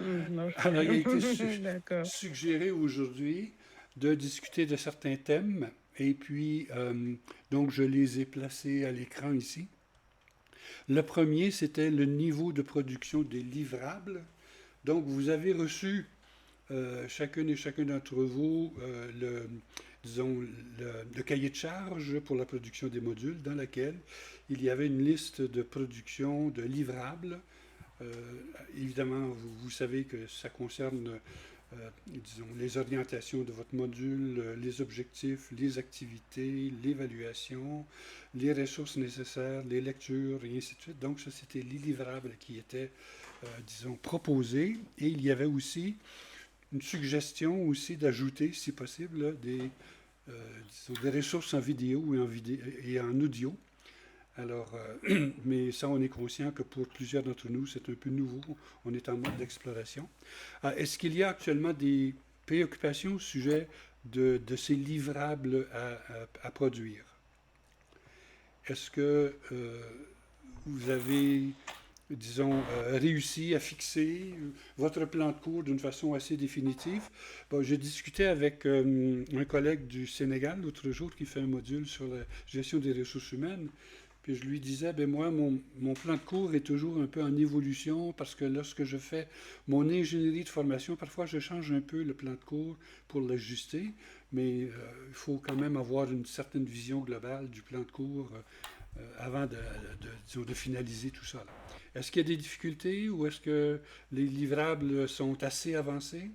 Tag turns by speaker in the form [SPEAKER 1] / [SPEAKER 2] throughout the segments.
[SPEAKER 1] Non,
[SPEAKER 2] Alors, il a été
[SPEAKER 1] d'accord.
[SPEAKER 2] suggéré aujourd'hui de discuter de certains thèmes et puis, donc, je les ai placés à l'écran ici. Le premier, c'était le niveau de production des livrables. Donc, vous avez reçu, chacune et chacun d'entre vous, disons, le cahier de charge pour la production des modules dans lequel il y avait une liste de production de livrables. Euh, Évidemment, vous savez que ça concerne, disons, les orientations de votre module, les objectifs, les activités, l'évaluation, les ressources nécessaires, les lectures, et ainsi de suite. Donc, ça, c'était les livrables qui étaient, disons, proposés. Et il y avait aussi une suggestion aussi d'ajouter, si possible, disons, des ressources en vidéo et en audio. Alors, mais ça, on est conscient que pour plusieurs d'entre nous, c'est un peu nouveau. On est en mode d'exploration. Est-ce qu'il y a actuellement des préoccupations au sujet de ces livrables à produire? Est-ce que vous avez, disons, réussi à fixer votre plan de cours d'une façon assez définitive? Bon, j'ai discuté avec un collègue du Sénégal l'autre jour qui fait un module sur la gestion des ressources humaines. Puis je lui disais, ben moi, mon plan de cours est toujours un peu en évolution parce que lorsque je fais mon ingénierie de formation, parfois je change un peu le plan de cours pour l'ajuster, mais il faut quand même avoir une certaine vision globale du plan de cours avant disons, de finaliser tout ça. Est-ce qu'il y a des difficultés ou est-ce que les livrables sont assez avancés?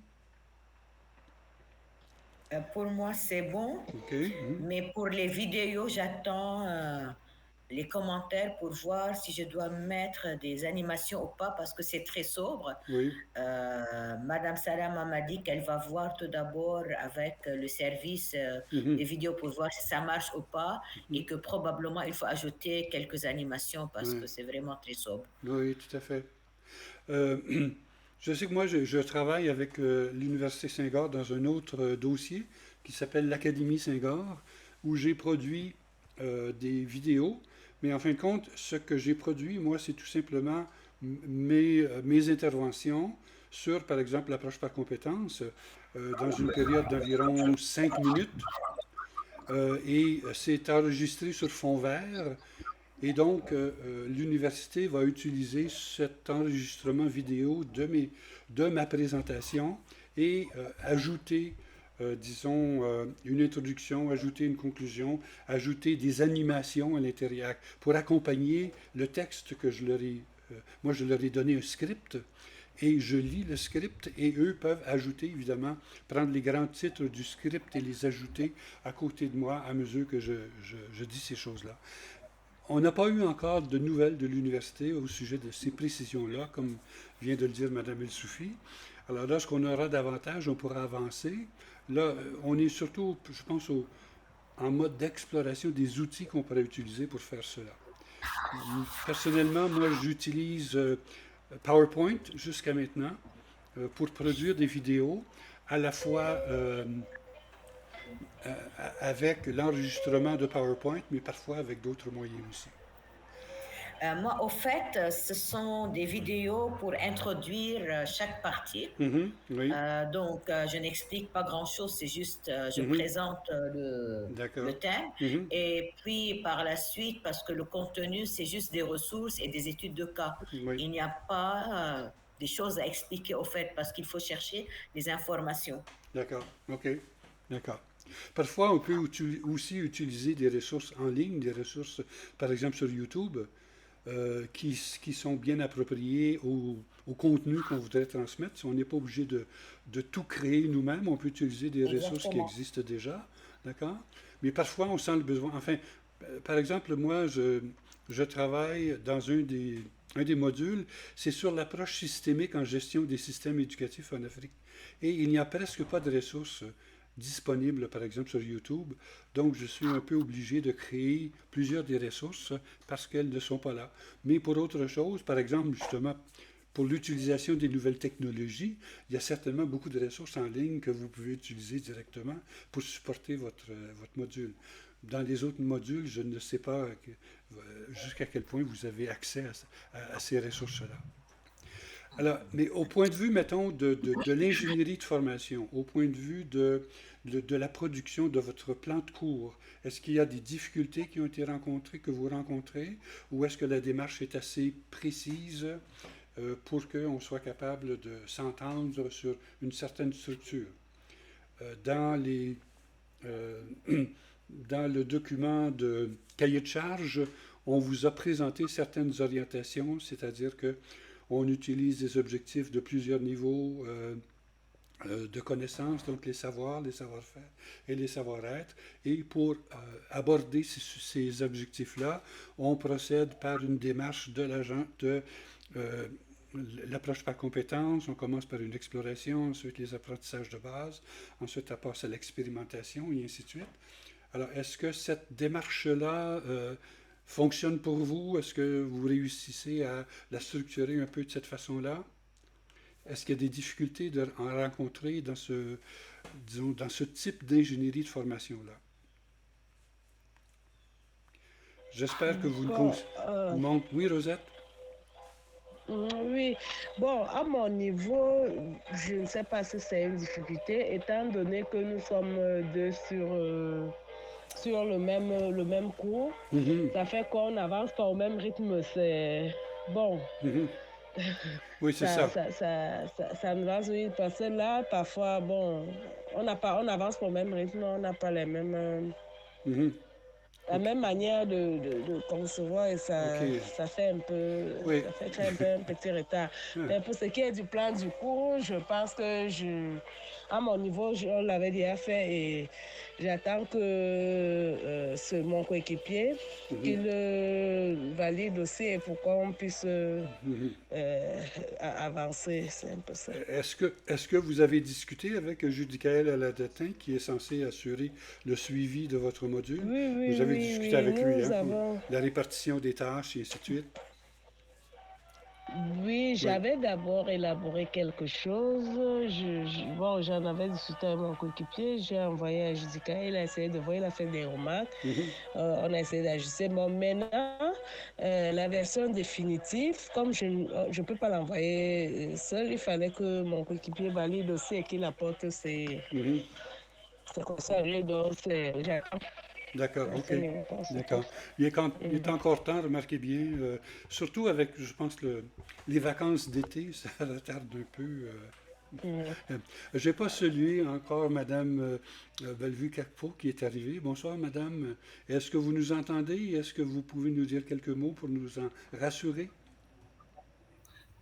[SPEAKER 3] Pour moi, c'est bon,
[SPEAKER 2] OK. Mhm.
[SPEAKER 3] mais pour les vidéos, j'attends les commentaires pour voir si je dois mettre des animations ou pas parce que c'est très sobre.
[SPEAKER 2] Oui.
[SPEAKER 3] Madame Salama m'a dit qu'elle va voir tout d'abord avec le service
[SPEAKER 2] Mhm.
[SPEAKER 3] des vidéos pour voir si ça marche ou pas et que probablement il faut ajouter quelques animations parce
[SPEAKER 2] Ouais.
[SPEAKER 3] que c'est vraiment très sobre.
[SPEAKER 2] Oui, tout à fait. Euh, je sais que moi, je travaille avec l'Université Saint-Gord dans un autre dossier qui s'appelle l'Académie Saint-Gord, où j'ai produit des vidéos. Mais en fin de compte, ce que j'ai produit, moi, c'est tout simplement mes interventions sur, par exemple, l'approche par compétences, dans une période d'environ 5 minutes. Et c'est enregistré sur fond vert. Et donc, l'université va utiliser cet enregistrement vidéo de ma présentation et ajouter, disons, une introduction, ajouter une conclusion, ajouter des animations à l'intérieur pour accompagner le texte que je leur ai... moi, je leur ai donné un script et je lis le script et eux peuvent ajouter, évidemment, prendre les grands titres du script et les ajouter à côté de moi à mesure que je dis ces choses-là. On n'a pas eu encore de nouvelles de l'université au sujet de ces précisions-là, comme vient de le dire Mme El-Soufi. Alors, lorsqu'on aura davantage, on pourra avancer. Là, on est surtout, je pense, en mode d'exploration des outils qu'on pourrait utiliser pour faire cela. Personnellement, moi, j'utilise PowerPoint jusqu'à maintenant pour produire des vidéos, à la fois avec l'enregistrement de PowerPoint, mais parfois avec d'autres moyens aussi.
[SPEAKER 3] Moi, au fait, ce sont des vidéos pour introduire chaque partie.
[SPEAKER 2] Mhm, oui.
[SPEAKER 3] Je n'explique pas grand-chose, c'est juste, je
[SPEAKER 2] Mhm.
[SPEAKER 3] présente
[SPEAKER 2] D'accord.
[SPEAKER 3] le thème.
[SPEAKER 2] Mhm.
[SPEAKER 3] Et puis, par la suite, parce que le contenu, c'est juste des ressources et des études de cas.
[SPEAKER 2] Oui.
[SPEAKER 3] Il n'y a pas des choses à expliquer au fait, parce qu'il faut chercher des informations.
[SPEAKER 2] D'accord. OK. D'accord. Parfois, on peut aussi utiliser des ressources en ligne, des ressources, par exemple sur YouTube, qui sont bien appropriées au contenu qu'on voudrait transmettre. Si on n'est pas obligé de tout créer nous-mêmes, on peut utiliser des ressources qui
[SPEAKER 3] Exactement.
[SPEAKER 2] existent déjà. D'accord? Mais parfois, on sent le besoin. Enfin, par exemple, moi, je travaille dans un des modules, c'est sur l'approche systémique en gestion des systèmes éducatifs en Afrique. Et il n'y a presque pas de ressources disponibles, par exemple, sur YouTube. Donc, je suis un peu obligé de créer plusieurs des ressources parce qu'elles ne sont pas là. Mais pour autre chose, par exemple, justement, pour l'utilisation des nouvelles technologies, il y a certainement beaucoup de ressources en ligne que vous pouvez utiliser directement pour supporter votre module. Dans les autres modules, je ne sais pas jusqu'à quel point vous avez accès à ces ressources-là. Alors, mais au point de vue, mettons, de l'ingénierie de formation, au point de vue de la production de votre plan de cours, est-ce qu'il y a des difficultés qui ont été rencontrées, que vous rencontrez, ou est-ce que la démarche est assez précise pour qu'on soit capable de s'entendre sur une certaine structure? Dans euh, dans le document de cahier de charge, on vous a présenté certaines orientations, c'est-à-dire que on utilise des objectifs de plusieurs niveaux de connaissances, donc les savoirs, les savoir-faire et les savoir-être. Et pour aborder ces objectifs-là, on procède par une démarche de l'agent de euh, l'approche par compétences. On commence par une exploration, ensuite les apprentissages de base, ensuite on passe à l'expérimentation et ainsi de suite. Alors, est-ce que cette démarche-là fonctionne pour vous? Est-ce que vous réussissez à la structurer un peu de cette façon-là? Est-ce qu'il y a des difficultés à rencontrer dans disons, dans ce type d'ingénierie de formation-là? J'espère que vous le
[SPEAKER 1] Bon,
[SPEAKER 2] montrez. Oui, Rosette?
[SPEAKER 1] oui. Bon, à mon niveau, je ne sais pas si c'est une difficulté, étant donné que nous sommes deux sur le même cours.
[SPEAKER 2] Mhm,
[SPEAKER 1] Ça fait qu'on avance pas au même rythme. C'est bon.
[SPEAKER 2] mhm. Oui, c'est ça.
[SPEAKER 1] Ça nous avance, oui, parce que là, parfois, bon, on avance pas au même rythme, on n'a pas
[SPEAKER 2] Mhm.
[SPEAKER 1] la
[SPEAKER 2] OK.
[SPEAKER 1] même manière de concevoir et
[SPEAKER 2] OK.
[SPEAKER 1] ça fait un peu,
[SPEAKER 2] Oui.
[SPEAKER 1] ça fait créer un peu un petit retard.
[SPEAKER 2] Ah.
[SPEAKER 1] Mais pour ce qui est du plan du cours, je pense que à mon niveau, on l'avait déjà fait et j'attends que mon coéquipier
[SPEAKER 2] Mhm,
[SPEAKER 1] qu'il valide aussi pour qu'on puisse
[SPEAKER 2] mhm.
[SPEAKER 1] avancer. C'est un peu ça.
[SPEAKER 2] Est-ce que vous avez discuté avec Judicaël Aladetin, qui est censé assurer le suivi de votre module?
[SPEAKER 1] Oui, oui,
[SPEAKER 2] Vous avez
[SPEAKER 1] oui,
[SPEAKER 2] discuté
[SPEAKER 1] oui.
[SPEAKER 2] avec lui,
[SPEAKER 1] Nous
[SPEAKER 2] hein, pour
[SPEAKER 1] avons.
[SPEAKER 2] la répartition des tâches et ainsi de suite?
[SPEAKER 1] Oui,
[SPEAKER 2] Oui.
[SPEAKER 1] j'avais d'abord élaboré quelque chose. Bon, j'en avais discuté avec mon coéquipier. J'ai envoyé à Judica. Il a essayé de voir, il a fait des remarques.
[SPEAKER 2] Mhm,
[SPEAKER 1] On a essayé d'ajuster. Bon, maintenant, la version définitive, comme je ne peux pas l'envoyer seul, il fallait que mon coéquipier valide aussi et qu'il apporte
[SPEAKER 2] mhm.
[SPEAKER 1] ses conseils. Donc, j'attends
[SPEAKER 2] D'accord,
[SPEAKER 1] à ce
[SPEAKER 2] OK.
[SPEAKER 1] niveau pour l'instant.
[SPEAKER 2] D'accord. Il est encore temps, remarquez bien, surtout avec, je pense, les vacances d'été, ça retarde un peu.
[SPEAKER 1] Mhm.
[SPEAKER 2] Je n'ai pas salué encore Madame Bellevue-Carpeau qui est arrivée. Bonsoir, Madame. Est-ce que vous nous entendez? Est-ce que vous pouvez nous dire quelques mots pour nous en rassurer?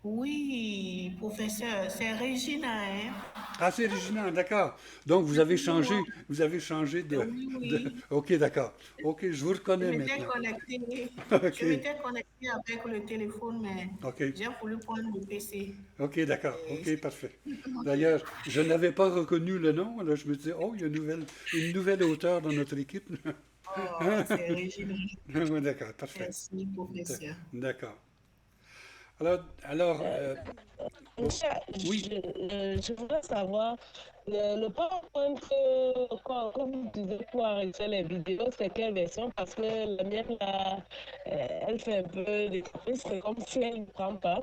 [SPEAKER 4] Oui, professeur, c'est Régina, hein?
[SPEAKER 2] Ah, c'est original, d'accord. Donc,
[SPEAKER 4] Excusez-moi.
[SPEAKER 2] vous avez changé
[SPEAKER 4] Oui, oui.
[SPEAKER 2] Ok, d'accord. Ok, je vous
[SPEAKER 4] Je
[SPEAKER 2] reconnais
[SPEAKER 4] m'étais
[SPEAKER 2] maintenant.
[SPEAKER 4] connectée,
[SPEAKER 2] Ok,
[SPEAKER 4] je m'étais connectée avec le téléphone, mais
[SPEAKER 2] ok,
[SPEAKER 4] j'ai voulu prendre le PC.
[SPEAKER 2] ok, d'accord.
[SPEAKER 4] Et
[SPEAKER 2] Ok, parfait. D'ailleurs, je n'avais pas reconnu le nom. Là, je me disais, oh, il y a une nouvelle auteure dans notre équipe.
[SPEAKER 4] oh, c'est Régina.
[SPEAKER 2] Ouais, d'accord, parfait.
[SPEAKER 4] Merci, professeur.
[SPEAKER 2] D'accord. Alors bon, oui.
[SPEAKER 1] Je voudrais savoir, le PowerPoint que vous utilisez pour enregistrer les vidéos, c'est quelle version? Parce que la mienne, là, elle fait un peu des caprices, c'est comme si elle ne prend pas.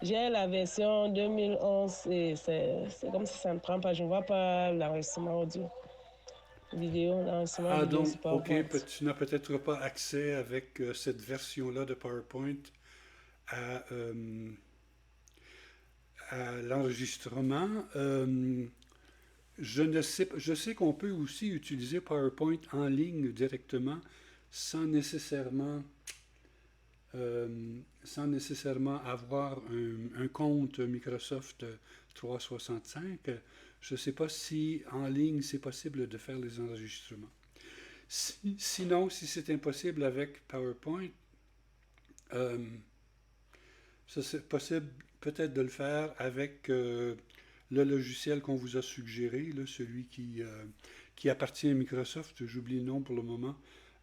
[SPEAKER 1] J'ai la version 2011 et c'est comme si ça ne prend pas. Je ne vois pas l'enregistrement
[SPEAKER 2] Ah,
[SPEAKER 1] vidéo
[SPEAKER 2] donc,
[SPEAKER 1] sur
[SPEAKER 2] ok,
[SPEAKER 1] PowerPoint.
[SPEAKER 2] tu n'as peut-être pas accès avec cette version-là de PowerPoint à, euh, à l'enregistrement. Je sais qu'on peut aussi utiliser PowerPoint en ligne directement sans nécessairement, sans nécessairement avoir un compte Microsoft 365. Je ne sais pas si en ligne c'est possible de faire les enregistrements. Sinon, si c'est impossible avec PowerPoint, euh, ça c'est possible peut-être de le faire avec le logiciel qu'on vous a suggéré, là, celui qui appartient à Microsoft, j'oublie le nom pour le moment,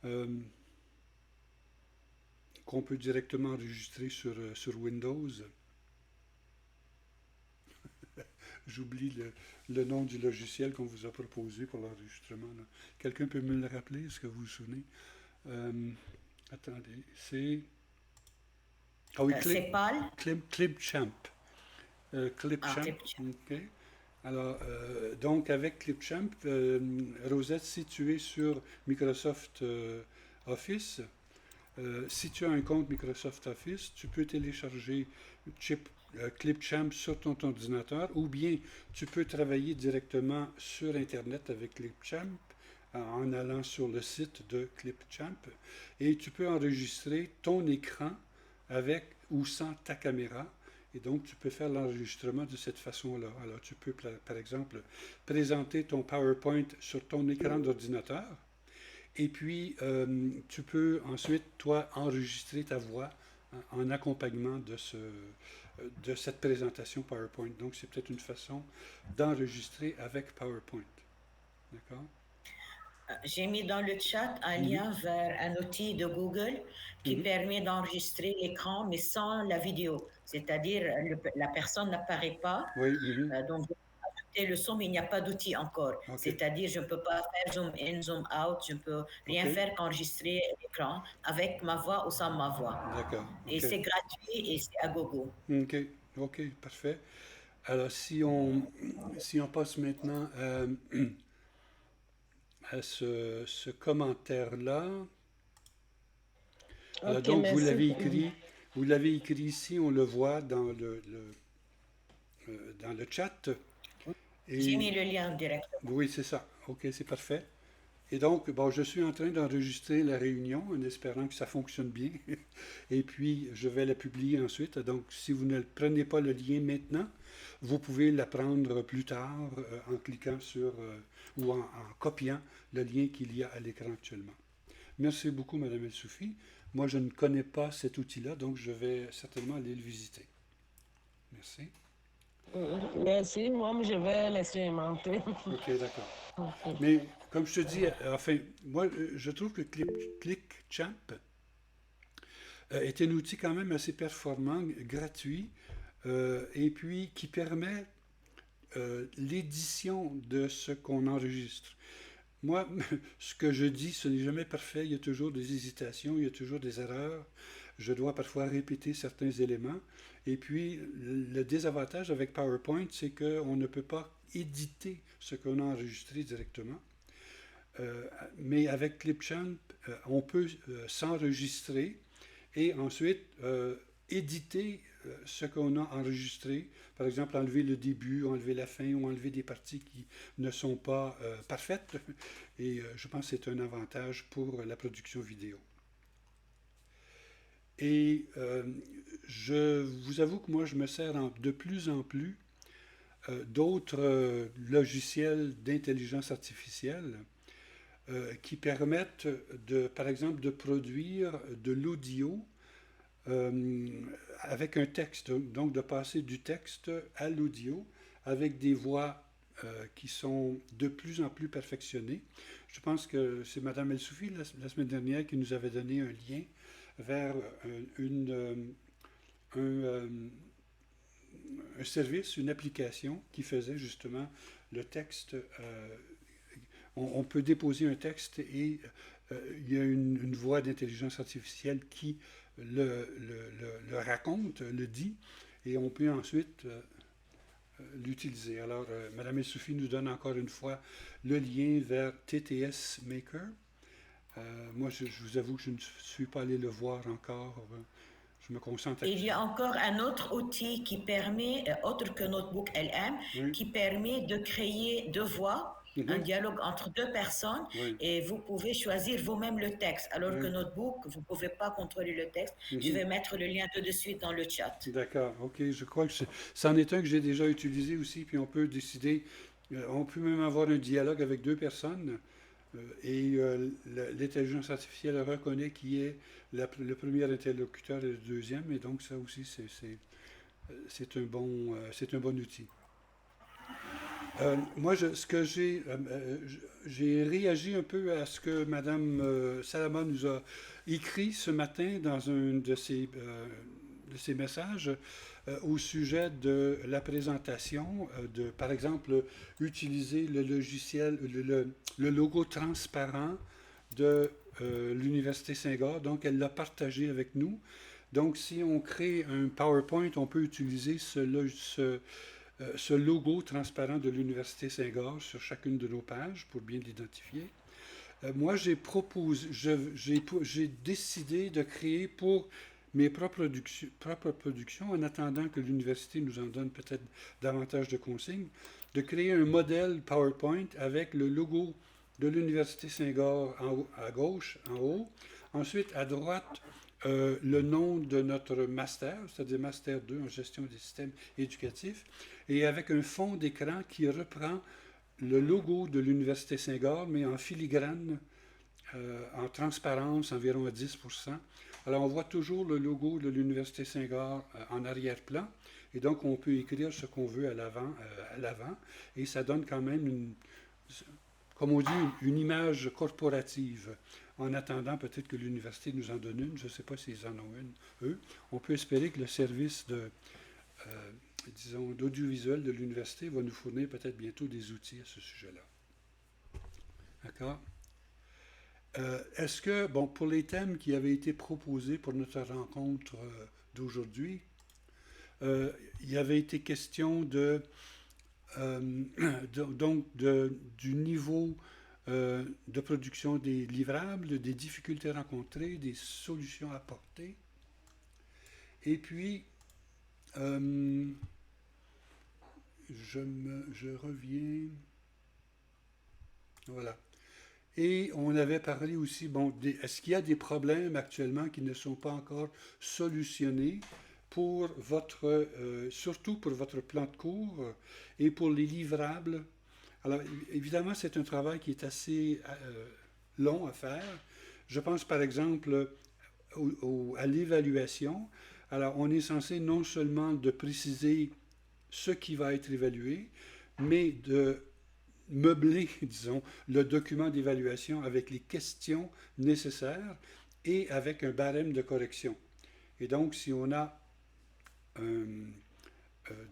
[SPEAKER 2] euh, qu'on peut directement enregistrer sur Windows. J'oublie le nom du logiciel qu'on vous a proposé pour l'enregistrement. Là. Quelqu'un peut me le rappeler, est-ce que vous vous souvenez? Euh, attendez, c'est... Ah oui,
[SPEAKER 3] C'est pâle.
[SPEAKER 2] Clipchamp. Clipchamp.
[SPEAKER 3] Clipchamp.
[SPEAKER 2] OK. Alors, donc, avec Clipchamp, Rosette, si tu es sur Microsoft Office, si tu as un compte Microsoft Office, tu peux télécharger Clipchamp sur ton ordinateur ou bien tu peux travailler directement sur Internet avec Clipchamp en allant sur le site de Clipchamp et tu peux enregistrer ton écran avec ou sans ta caméra. Et donc, tu peux faire l'enregistrement de cette façon-là. Alors, tu peux, par exemple, présenter ton PowerPoint sur ton écran d'ordinateur. Et puis, tu peux ensuite, toi, enregistrer ta voix en accompagnement de cette présentation PowerPoint. Donc, c'est peut-être une façon d'enregistrer avec PowerPoint. D'accord?
[SPEAKER 3] J'ai mis dans le chat un lien vers un outil de Google qui permet d'enregistrer l'écran, mais sans la vidéo. C'est-à-dire, la personne n'apparaît pas.
[SPEAKER 2] Oui.
[SPEAKER 3] Donc, je peux ajouter le son, mais il n'y a pas d'outil encore.
[SPEAKER 2] OK.
[SPEAKER 3] C'est-à-dire, je ne peux pas faire zoom in, zoom out. Je ne peux rien
[SPEAKER 2] OK.
[SPEAKER 3] faire qu'enregistrer l'écran avec ma voix ou sans ma voix.
[SPEAKER 2] D'accord.
[SPEAKER 3] Et
[SPEAKER 2] OK.
[SPEAKER 3] c'est gratuit et c'est à gogo.
[SPEAKER 2] OK, parfait. Alors, si on passe maintenant à ce commentaire-là.
[SPEAKER 1] Ok,
[SPEAKER 2] Donc,
[SPEAKER 1] merci.
[SPEAKER 2] vous l'avez écrit ici, on le voit dans le chat. Et,
[SPEAKER 3] J'ai mis le lien directement.
[SPEAKER 2] oui, c'est ça. OK, c'est parfait. Et donc, bon, je suis en train d'enregistrer la réunion en espérant que ça fonctionne bien. Et puis, je vais la publier ensuite. Donc, si vous ne prenez pas le lien maintenant, vous pouvez la prendre plus tard en cliquant sur ou en copiant le lien qu'il y a à l'écran actuellement. Merci beaucoup, Mme El-Soufi. Moi, je ne connais pas cet outil-là, donc je vais certainement aller le visiter. Merci.
[SPEAKER 1] Merci. Moi, je vais l'expérimenter.
[SPEAKER 2] OK, d'accord. Mais comme je te dis, enfin, moi, je trouve que ClickChamp est un outil quand même assez performant, gratuit, et puis qui permet l'édition de ce qu'on enregistre. Moi, ce que je dis, ce n'est jamais parfait. Il y a toujours des hésitations, il y a toujours des erreurs. Je dois parfois répéter certains éléments. Et puis, le désavantage avec PowerPoint, c'est qu'on ne peut pas éditer ce qu'on a enregistré directement. Mais avec Clipchamp, on peut s'enregistrer et ensuite éditer ce qu'on a enregistré. Par exemple, enlever le début, enlever la fin ou enlever des parties qui ne sont pas parfaites. Et je pense que c'est un avantage pour la production vidéo. Et je vous avoue que moi, je me sers de plus en plus d'autres logiciels d'intelligence artificielle qui permettent, par exemple, de produire de l'audio avec un texte, donc de passer du texte à l'audio avec des voix qui sont de plus en plus perfectionnées. Je pense que c'est Mme El-Soufi la semaine dernière qui nous avait donné un lien vers un service, une application qui faisait justement le texte. On peut déposer un texte et il y a une voix d'intelligence artificielle qui le raconte, le dit, et on peut ensuite l'utiliser. Alors, Mme El-Soufi nous donne encore une fois le lien vers TTS Maker. Moi, je vous avoue que je ne suis pas allé le voir encore. Je me concentre.
[SPEAKER 3] Il y a encore un autre outil qui permet, autre que Notebook LM,
[SPEAKER 2] Oui.
[SPEAKER 3] qui permet de créer deux voix, un dialogue entre deux personnes,
[SPEAKER 2] Oui.
[SPEAKER 3] et vous pouvez choisir vous-même le texte. Alors que Notebook, vous ne pouvez pas contrôler le texte. Je vais mettre le lien tout de suite dans le chat.
[SPEAKER 2] D'accord, OK. Je crois que c'en est un que j'ai déjà utilisé aussi, puis on peut décider, on peut même avoir un dialogue avec deux personnes, et l'intelligence artificielle reconnaît qui est le premier interlocuteur et le deuxième, et donc ça aussi, c'est un bon outil. Moi, j'ai réagi un peu à ce que Mme Salama nous a écrit ce matin dans un de ses messages au sujet de la présentation, par exemple, utiliser le logiciel, le logo transparent de l'Université Saint-Gall. Donc, elle l'a partagé avec nous. Donc, si on crée un PowerPoint, on peut utiliser ce logo transparent de l'Université Saint-Gall sur chacune de nos pages pour bien l'identifier. Moi, j'ai décidé de créer pour mes propres productions, en attendant que l'université nous en donne peut-être davantage de consignes, de créer un modèle PowerPoint avec le logo de l'Université Saint-Gall à gauche, en haut. Ensuite, à droite, le nom de notre master, c'est-à-dire Master 2 en gestion des systèmes éducatifs, et avec un fond d'écran qui reprend le logo de l'Université Saint-Gall, mais en filigrane, en transparence, environ à 10%. Alors, on voit toujours le logo de l'Université Saint-Gall en arrière-plan, et donc on peut écrire ce qu'on veut à l'avant, et ça donne quand même, comme on dit, une image corporative. En attendant, peut-être que l'université nous en donne une, je ne sais pas s'ils en ont une, eux. On peut espérer que le service disons, d'audiovisuel de l'université va nous fournir peut-être bientôt des outils à ce sujet-là. D'accord? Est-ce que, bon, pour les thèmes qui avaient été proposés pour notre rencontre d'aujourd'hui, il y avait été question du niveau de production des livrables, des difficultés rencontrées, des solutions apportées. Et puis, je reviens. Voilà. Et on avait parlé aussi, bon, est-ce qu'il y a des problèmes actuellement qui ne sont pas encore solutionnés pour surtout pour votre plan de cours et pour les livrables? Alors, évidemment, c'est un travail qui est assez long à faire. Je pense, par exemple, à l'évaluation. Alors, on est censé non seulement de préciser ce qui va être évalué, mais de meubler, disons, le document d'évaluation avec les questions nécessaires et avec un barème de correction. Et donc, si on a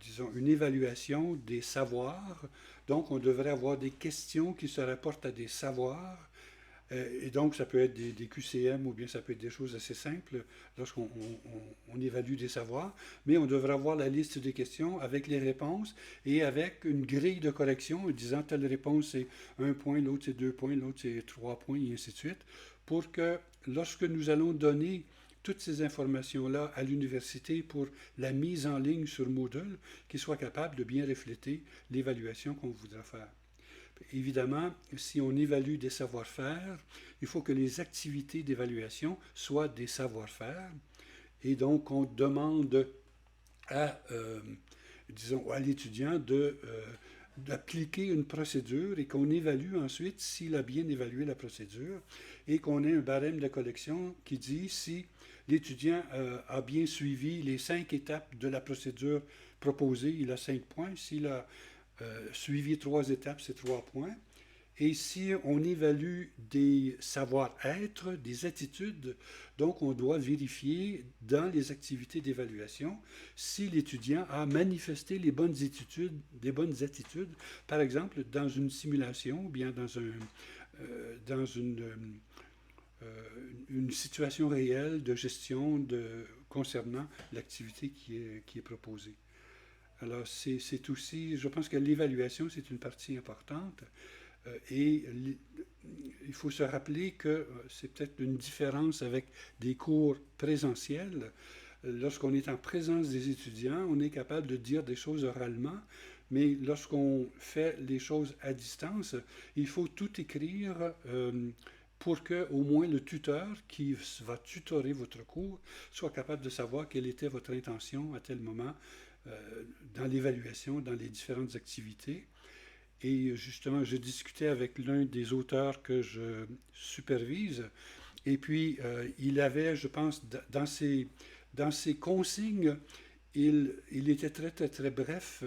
[SPEAKER 2] disons, une évaluation des savoirs, donc on devrait avoir des questions qui se rapportent à des savoirs, et donc ça peut être des QCM ou bien ça peut être des choses assez simples lorsqu'on évalue des savoirs, mais on devrait avoir la liste des questions avec les réponses et avec une grille de correction disant telle réponse c'est 1 point, l'autre c'est 2 points, l'autre c'est 3 points, et ainsi de suite, pour que lorsque nous allons donner toutes ces informations-là à l'université pour la mise en ligne sur Moodle, qu'ils soient capables de bien refléter l'évaluation qu'on voudra faire. Évidemment, si on évalue des savoir-faire, il faut que les activités d'évaluation soient des savoir-faire. Et donc, on demande disons, à l'étudiant d'appliquer une procédure et qu'on évalue ensuite s'il a bien évalué la procédure et qu'on ait un barème de collection qui dit si l'étudiant a bien suivi les 5 étapes de la procédure proposée, il a 5 points. S'il a suivi 3 étapes, c'est 3 points. Et si on évalue des savoir-être, des attitudes, donc on doit vérifier dans les activités d'évaluation si l'étudiant a manifesté les bonnes attitudes, des bonnes attitudes, par exemple dans une simulation ou bien dans une situation réelle de gestion concernant l'activité qui est proposée. Alors, c'est aussi, je pense que l'évaluation, c'est une partie importante. Et il faut se rappeler que c'est peut-être une différence avec des cours présentiels. Lorsqu'on est en présence des étudiants, on est capable de dire des choses oralement, mais lorsqu'on fait les choses à distance, il faut tout écrire pour que au moins le tuteur qui va tutorer votre cours soit capable de savoir quelle était votre intention à tel moment dans l'évaluation, dans les différentes activités. Et justement, je discutais avec l'un des auteurs que je supervise, et puis il avait, je pense, dans ses consignes, il était très, très, très bref,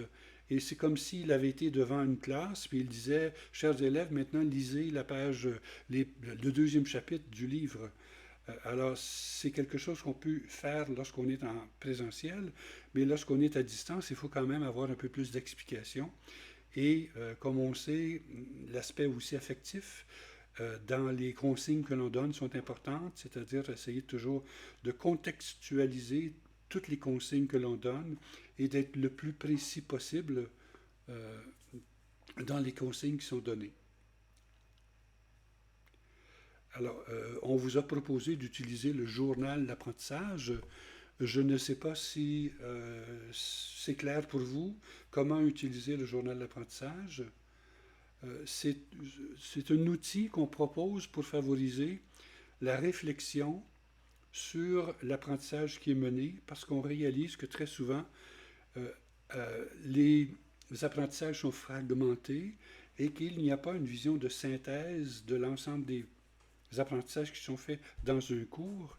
[SPEAKER 2] et c'est comme s'il avait été devant une classe, puis il disait, « Chers élèves, maintenant lisez la page, le 2e chapitre du livre. » Alors, c'est quelque chose qu'on peut faire lorsqu'on est en présentiel, mais lorsqu'on est à distance, il faut quand même avoir un peu plus d'explication. Et comme on sait, l'aspect aussi affectif dans les consignes que l'on donne sont importantes, c'est-à-dire essayer toujours de contextualiser toutes les consignes que l'on donne et d'être le plus précis possible euh, dans les consignes qui sont données. Alors, on vous a proposé d'utiliser le journal d'apprentissage. Je ne sais pas si c'est clair pour vous comment utiliser le journal d'apprentissage. C'est un outil qu'on propose pour favoriser la réflexion sur l'apprentissage qui est mené, parce qu'on réalise que très souvent, les apprentissages sont fragmentés et qu'il n'y a pas une vision de synthèse de l'ensemble des apprentissages qui sont faits dans un cours.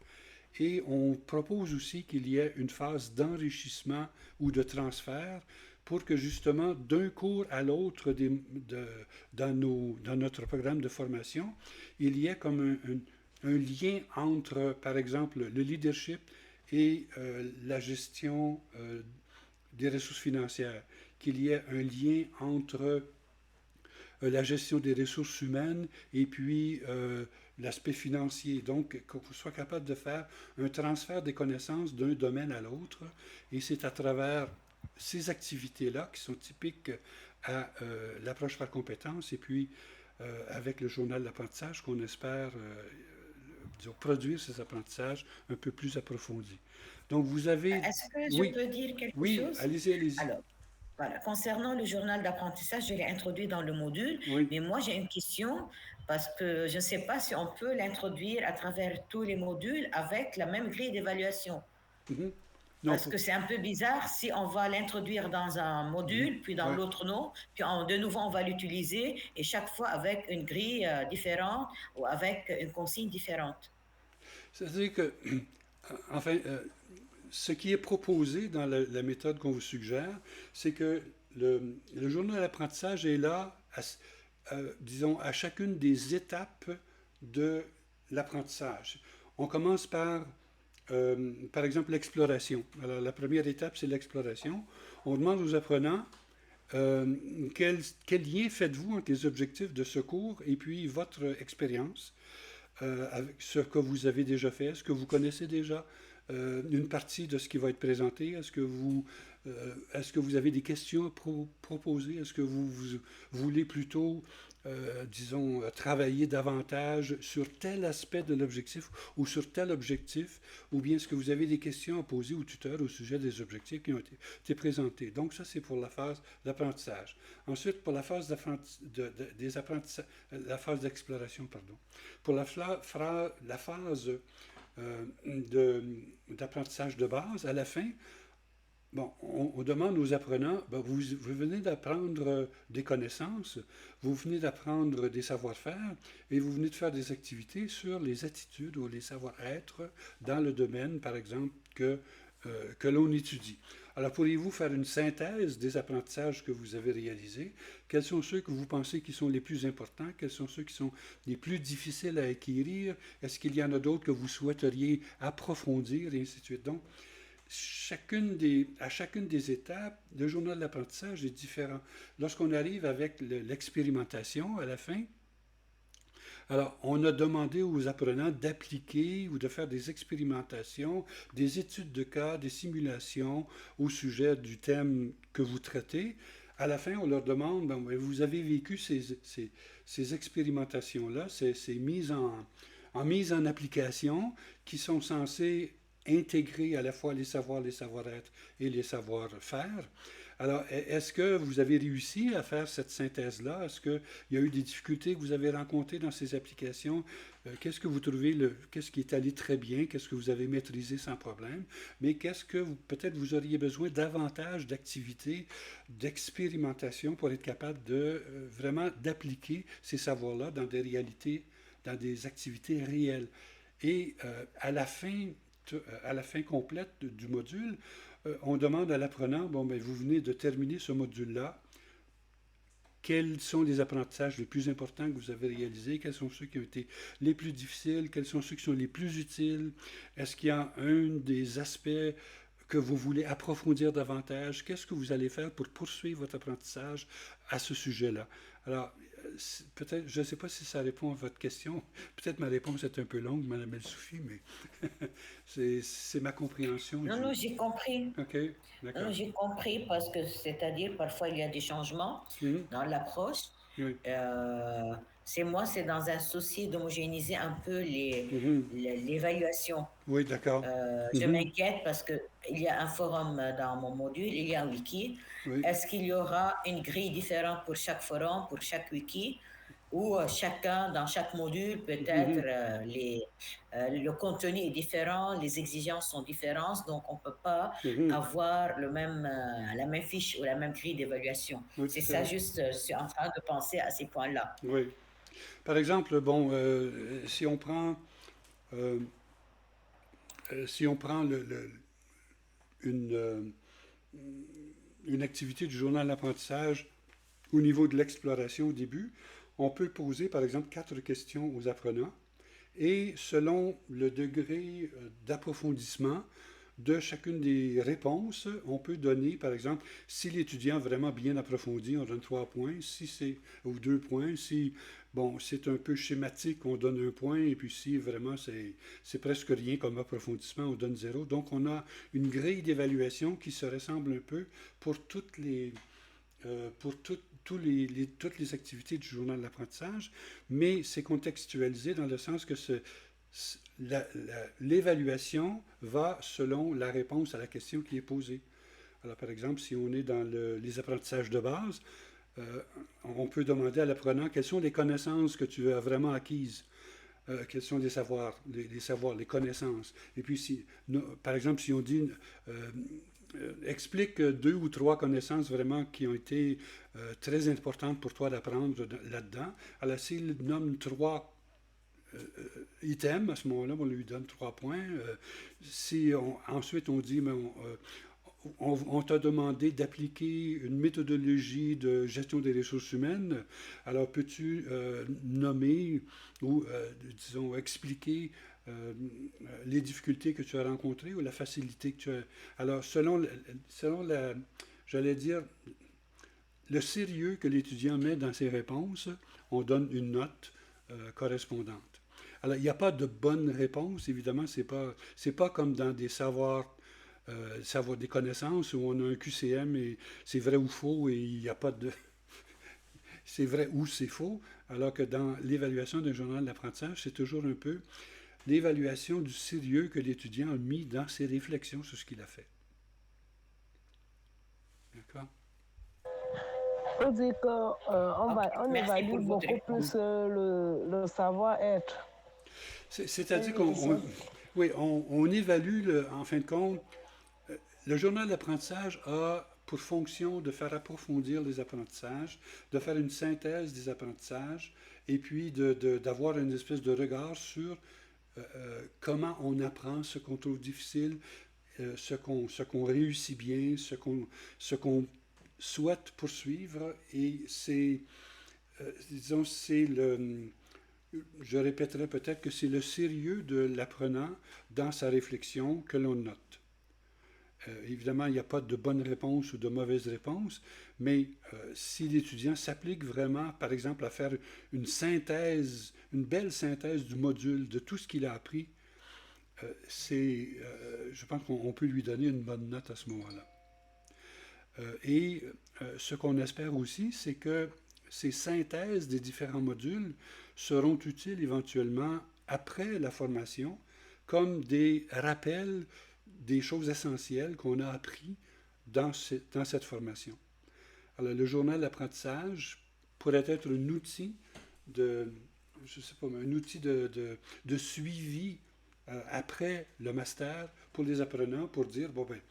[SPEAKER 2] Et on propose aussi qu'il y ait une phase d'enrichissement ou de transfert pour que justement d'un cours à l'autre dans notre programme de formation, il y ait comme un lien entre, par exemple, le leadership et la gestion des ressources financières, qu'il y ait un lien entre la gestion des ressources humaines et puis l'aspect financier. Donc, qu'on soit capable de faire un transfert des connaissances d'un domaine à l'autre. Et c'est à travers ces activités-là qui sont typiques à l'approche par compétences et puis avec le journal d'apprentissage qu'on espère produire ces apprentissages un peu plus approfondis. Donc, vous avez...
[SPEAKER 3] Est-ce que je peux dire quelque chose?
[SPEAKER 2] Allez-y, allez-y.
[SPEAKER 3] Alors, voilà. Concernant le journal d'apprentissage, je l'ai introduit dans le module, mais moi j'ai une question parce que je ne sais pas si on peut l'introduire à travers tous les modules avec la même grille d'évaluation. Parce que c'est un peu bizarre si on va l'introduire dans un module, puis dans l'autre non, puis de nouveau on va l'utiliser et chaque fois avec une grille différente ou avec une consigne différente.
[SPEAKER 2] C'est-à-dire que, enfin, ce qui est proposé dans la méthode qu'on vous suggère, c'est que le journal d'apprentissage est là, disons, à chacune des étapes de l'apprentissage. On commence par exemple, l'exploration. Alors, la première étape, c'est l'exploration. On demande aux apprenants quel lien faites-vous entre les objectifs de ce cours et puis votre expérience, avec ce que vous avez déjà fait, est-ce que vous connaissez déjà une partie de ce qui va être présenté? Est-ce que vous avez des questions à proposer? Est-ce que vous voulez plutôt, disons, travailler davantage sur tel aspect de l'objectif ou sur tel objectif? Ou bien est-ce que vous avez des questions à poser au tuteur au sujet des objectifs qui ont été présentés? Donc ça, c'est pour la phase d'apprentissage. Ensuite, pour la phase la phase d'exploration, pardon. Pour la phase d'apprentissage de base, à la fin, bon, on demande aux apprenants, vous venez d'apprendre des connaissances, vous venez d'apprendre des savoir-faire et vous venez de faire des activités sur les attitudes ou les savoir-être dans le domaine, par exemple, que l'on étudie. Alors, pourriez-vous faire une synthèse des apprentissages que vous avez réalisés? Quels sont ceux que vous pensez qui sont les plus importants? Quels sont ceux qui sont les plus difficiles à acquérir? Est-ce qu'il y en a d'autres que vous souhaiteriez approfondir, et ainsi de suite? Donc, à chacune des étapes, le journal d'apprentissage est différent. Lorsqu'on arrive avec l'expérimentation à la fin, alors, on a demandé aux apprenants d'appliquer ou de faire des expérimentations, des études de cas, des simulations au sujet du thème que vous traitez. À la fin, on leur demande, vous avez vécu ces expérimentations-là, ces mises en application qui sont censées intégrer à la fois les savoirs, les savoir-être et les savoir-faire. Alors, est-ce que vous avez réussi à faire cette synthèse-là? Est-ce qu'il y a eu des difficultés que vous avez rencontrées dans ces applications? Qu'est-ce que vous trouvez, qu'est-ce qui est allé très bien? Qu'est-ce que vous avez maîtrisé sans problème? Mais qu'est-ce que peut-être vous auriez besoin davantage d'activités, d'expérimentation pour être capable vraiment d'appliquer ces savoirs-là dans des réalités, dans des activités réelles? Et à la fin complète du module, on demande à l'apprenant, vous venez de terminer ce module-là, quels sont les apprentissages les plus importants que vous avez réalisés? Quels sont ceux qui ont été les plus difficiles? Quels sont ceux qui sont les plus utiles? Est-ce qu'il y a un des aspects que vous voulez approfondir davantage? Qu'est-ce que vous allez faire pour poursuivre votre apprentissage à ce sujet-là? Alors, peut-être, je ne sais pas si ça répond à votre question. Peut-être ma réponse est un peu longue, Madame El-Soufi, mais c'est ma compréhension
[SPEAKER 3] Non,
[SPEAKER 2] du...
[SPEAKER 3] non, j'ai compris.
[SPEAKER 2] OK,
[SPEAKER 3] Non,
[SPEAKER 2] d'accord.
[SPEAKER 3] j'ai compris parce que, c'est-à-dire, parfois il y a des changements
[SPEAKER 2] Mhm,
[SPEAKER 3] dans l'approche.
[SPEAKER 2] oui.
[SPEAKER 3] C'est dans un souci d'homogénéiser un peu
[SPEAKER 2] Mhm,
[SPEAKER 3] l'évaluation.
[SPEAKER 2] oui, d'accord.
[SPEAKER 3] Je
[SPEAKER 2] Mhm,
[SPEAKER 3] m'inquiète parce qu'il y a un forum dans mon module, il y a un wiki.
[SPEAKER 2] oui.
[SPEAKER 3] Est-ce qu'il y aura une grille différente pour chaque forum, pour chaque wiki, ou dans chaque module, peut-être
[SPEAKER 2] Mhm,
[SPEAKER 3] le contenu est différent, les exigences sont différentes, donc on ne peut pas
[SPEAKER 2] mhm,
[SPEAKER 3] avoir la même fiche ou la même grille d'évaluation.
[SPEAKER 2] oui,
[SPEAKER 3] C'est
[SPEAKER 2] tout à
[SPEAKER 3] ça,
[SPEAKER 2] fait.
[SPEAKER 3] juste, je suis en train de penser à ces points-là.
[SPEAKER 2] Oui. Par exemple, bon, si on prend, euh, si on prend une, euh, une activité du journal d'apprentissage au niveau de l'exploration au début, on peut poser par exemple 4 questions aux apprenants et selon le degré d'approfondissement de chacune des réponses, on peut donner, par exemple, si l'étudiant a vraiment bien approfondi, on donne 3 points, si c'est, ou 2 points, si, bon, c'est un peu schématique, on donne 1 point, et puis si vraiment c'est presque rien comme approfondissement, on donne 0. Donc on a une grille d'évaluation qui se ressemble un peu pour toutes les activités du journal de l'apprentissage, mais c'est contextualisé dans le sens que l'évaluation va selon la réponse à la question qui est posée. Alors, par exemple, si on est dans les apprentissages de base, on peut demander à l'apprenant quelles sont les connaissances que tu as vraiment acquises. Quels sont les savoirs, les connaissances. Et puis, par exemple, si on dit explique 2 ou 3 connaissances vraiment qui ont été très importantes pour toi d'apprendre là-dedans. Alors, s'il nomme 3 items, à ce moment-là, on lui donne 3 points. Ensuite on dit, mais on t'a demandé d'appliquer une méthodologie de gestion des ressources humaines. Alors, peux-tu nommer ou, disons, expliquer les difficultés que tu as rencontrées ou la facilité que tu as... Alors, selon j'allais dire, le sérieux que l'étudiant met dans ses réponses, on donne une note correspondante. Alors, il n'y a pas de bonne réponse, évidemment, c'est pas comme dans des savoir des connaissances où on a un QCM et c'est vrai ou faux et il n'y a pas de... c'est vrai ou c'est faux, alors que dans l'évaluation d'un journal d'apprentissage, c'est toujours un peu l'évaluation du sérieux que l'étudiant a mis dans ses réflexions sur ce qu'il a fait. D'accord?
[SPEAKER 1] On dit qu'on
[SPEAKER 3] Merci
[SPEAKER 1] évalue
[SPEAKER 3] pour votre
[SPEAKER 1] beaucoup
[SPEAKER 3] réponse.
[SPEAKER 1] plus le savoir-être.
[SPEAKER 2] C'est-à-dire on évalue, en fin de compte, le journal d'apprentissage a pour fonction de faire approfondir les apprentissages, de faire une synthèse des apprentissages, et puis d'avoir une espèce de regard sur comment on apprend ce qu'on trouve difficile, ce qu'on réussit bien, ce qu'on souhaite poursuivre. Et disons, je répéterai peut-être que c'est le sérieux de l'apprenant dans sa réflexion que l'on note. Évidemment, il n'y a pas de bonne réponse ou de mauvaise réponse, mais si l'étudiant s'applique vraiment, par exemple, à faire une synthèse, une belle synthèse du module, de tout ce qu'il a appris, je pense qu'on peut lui donner une bonne note à ce moment-là. Ce qu'on espère aussi, c'est que ces synthèses des différents modules seront utiles éventuellement après la formation comme des rappels des choses essentielles qu'on a appris dans cette formation. Alors, le journal d'apprentissage pourrait être un outil de suivi après le master pour les apprenants pour dire, bon ben,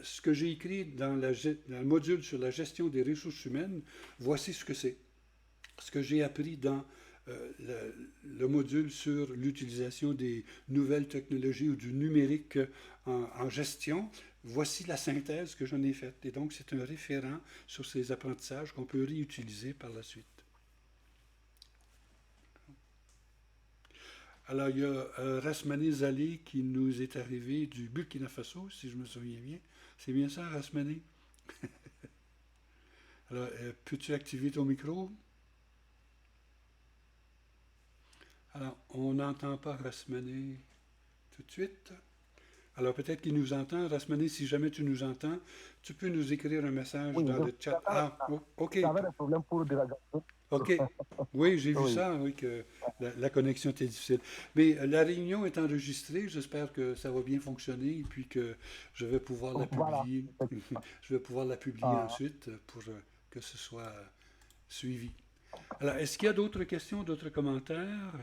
[SPEAKER 2] ce que j'ai écrit dans le module sur la gestion des ressources humaines, voici ce que c'est. Ce que j'ai appris dans le module sur l'utilisation des nouvelles technologies ou du numérique en gestion, voici la synthèse que j'en ai faite. Et donc, c'est un référent sur ces apprentissages qu'on peut réutiliser par la suite. Alors, il y a Rasmane Zalé qui nous est arrivé du Burkina Faso, si je me souviens bien. C'est bien ça, Rasmane? Alors, peux-tu activer ton micro? Alors, on n'entend pas Rasmané tout de suite. Alors, peut-être qu'il nous entend. Rasmané, si jamais tu nous entends, tu peux nous écrire un message
[SPEAKER 5] Oui,
[SPEAKER 2] dans le chat. Ah, OK.
[SPEAKER 5] j'avais des problèmes pour déranger.
[SPEAKER 2] OK. Oui, j'ai vu
[SPEAKER 5] Oui,
[SPEAKER 2] ça, oui, que la connexion était difficile. Mais la réunion est enregistrée. J'espère que ça va bien fonctionner et puis que je vais pouvoir la
[SPEAKER 5] voilà.
[SPEAKER 2] publier. Je vais pouvoir la publier
[SPEAKER 5] Ah,
[SPEAKER 2] ensuite pour que ce soit suivi. Alors, est-ce qu'il y a d'autres questions, d'autres commentaires?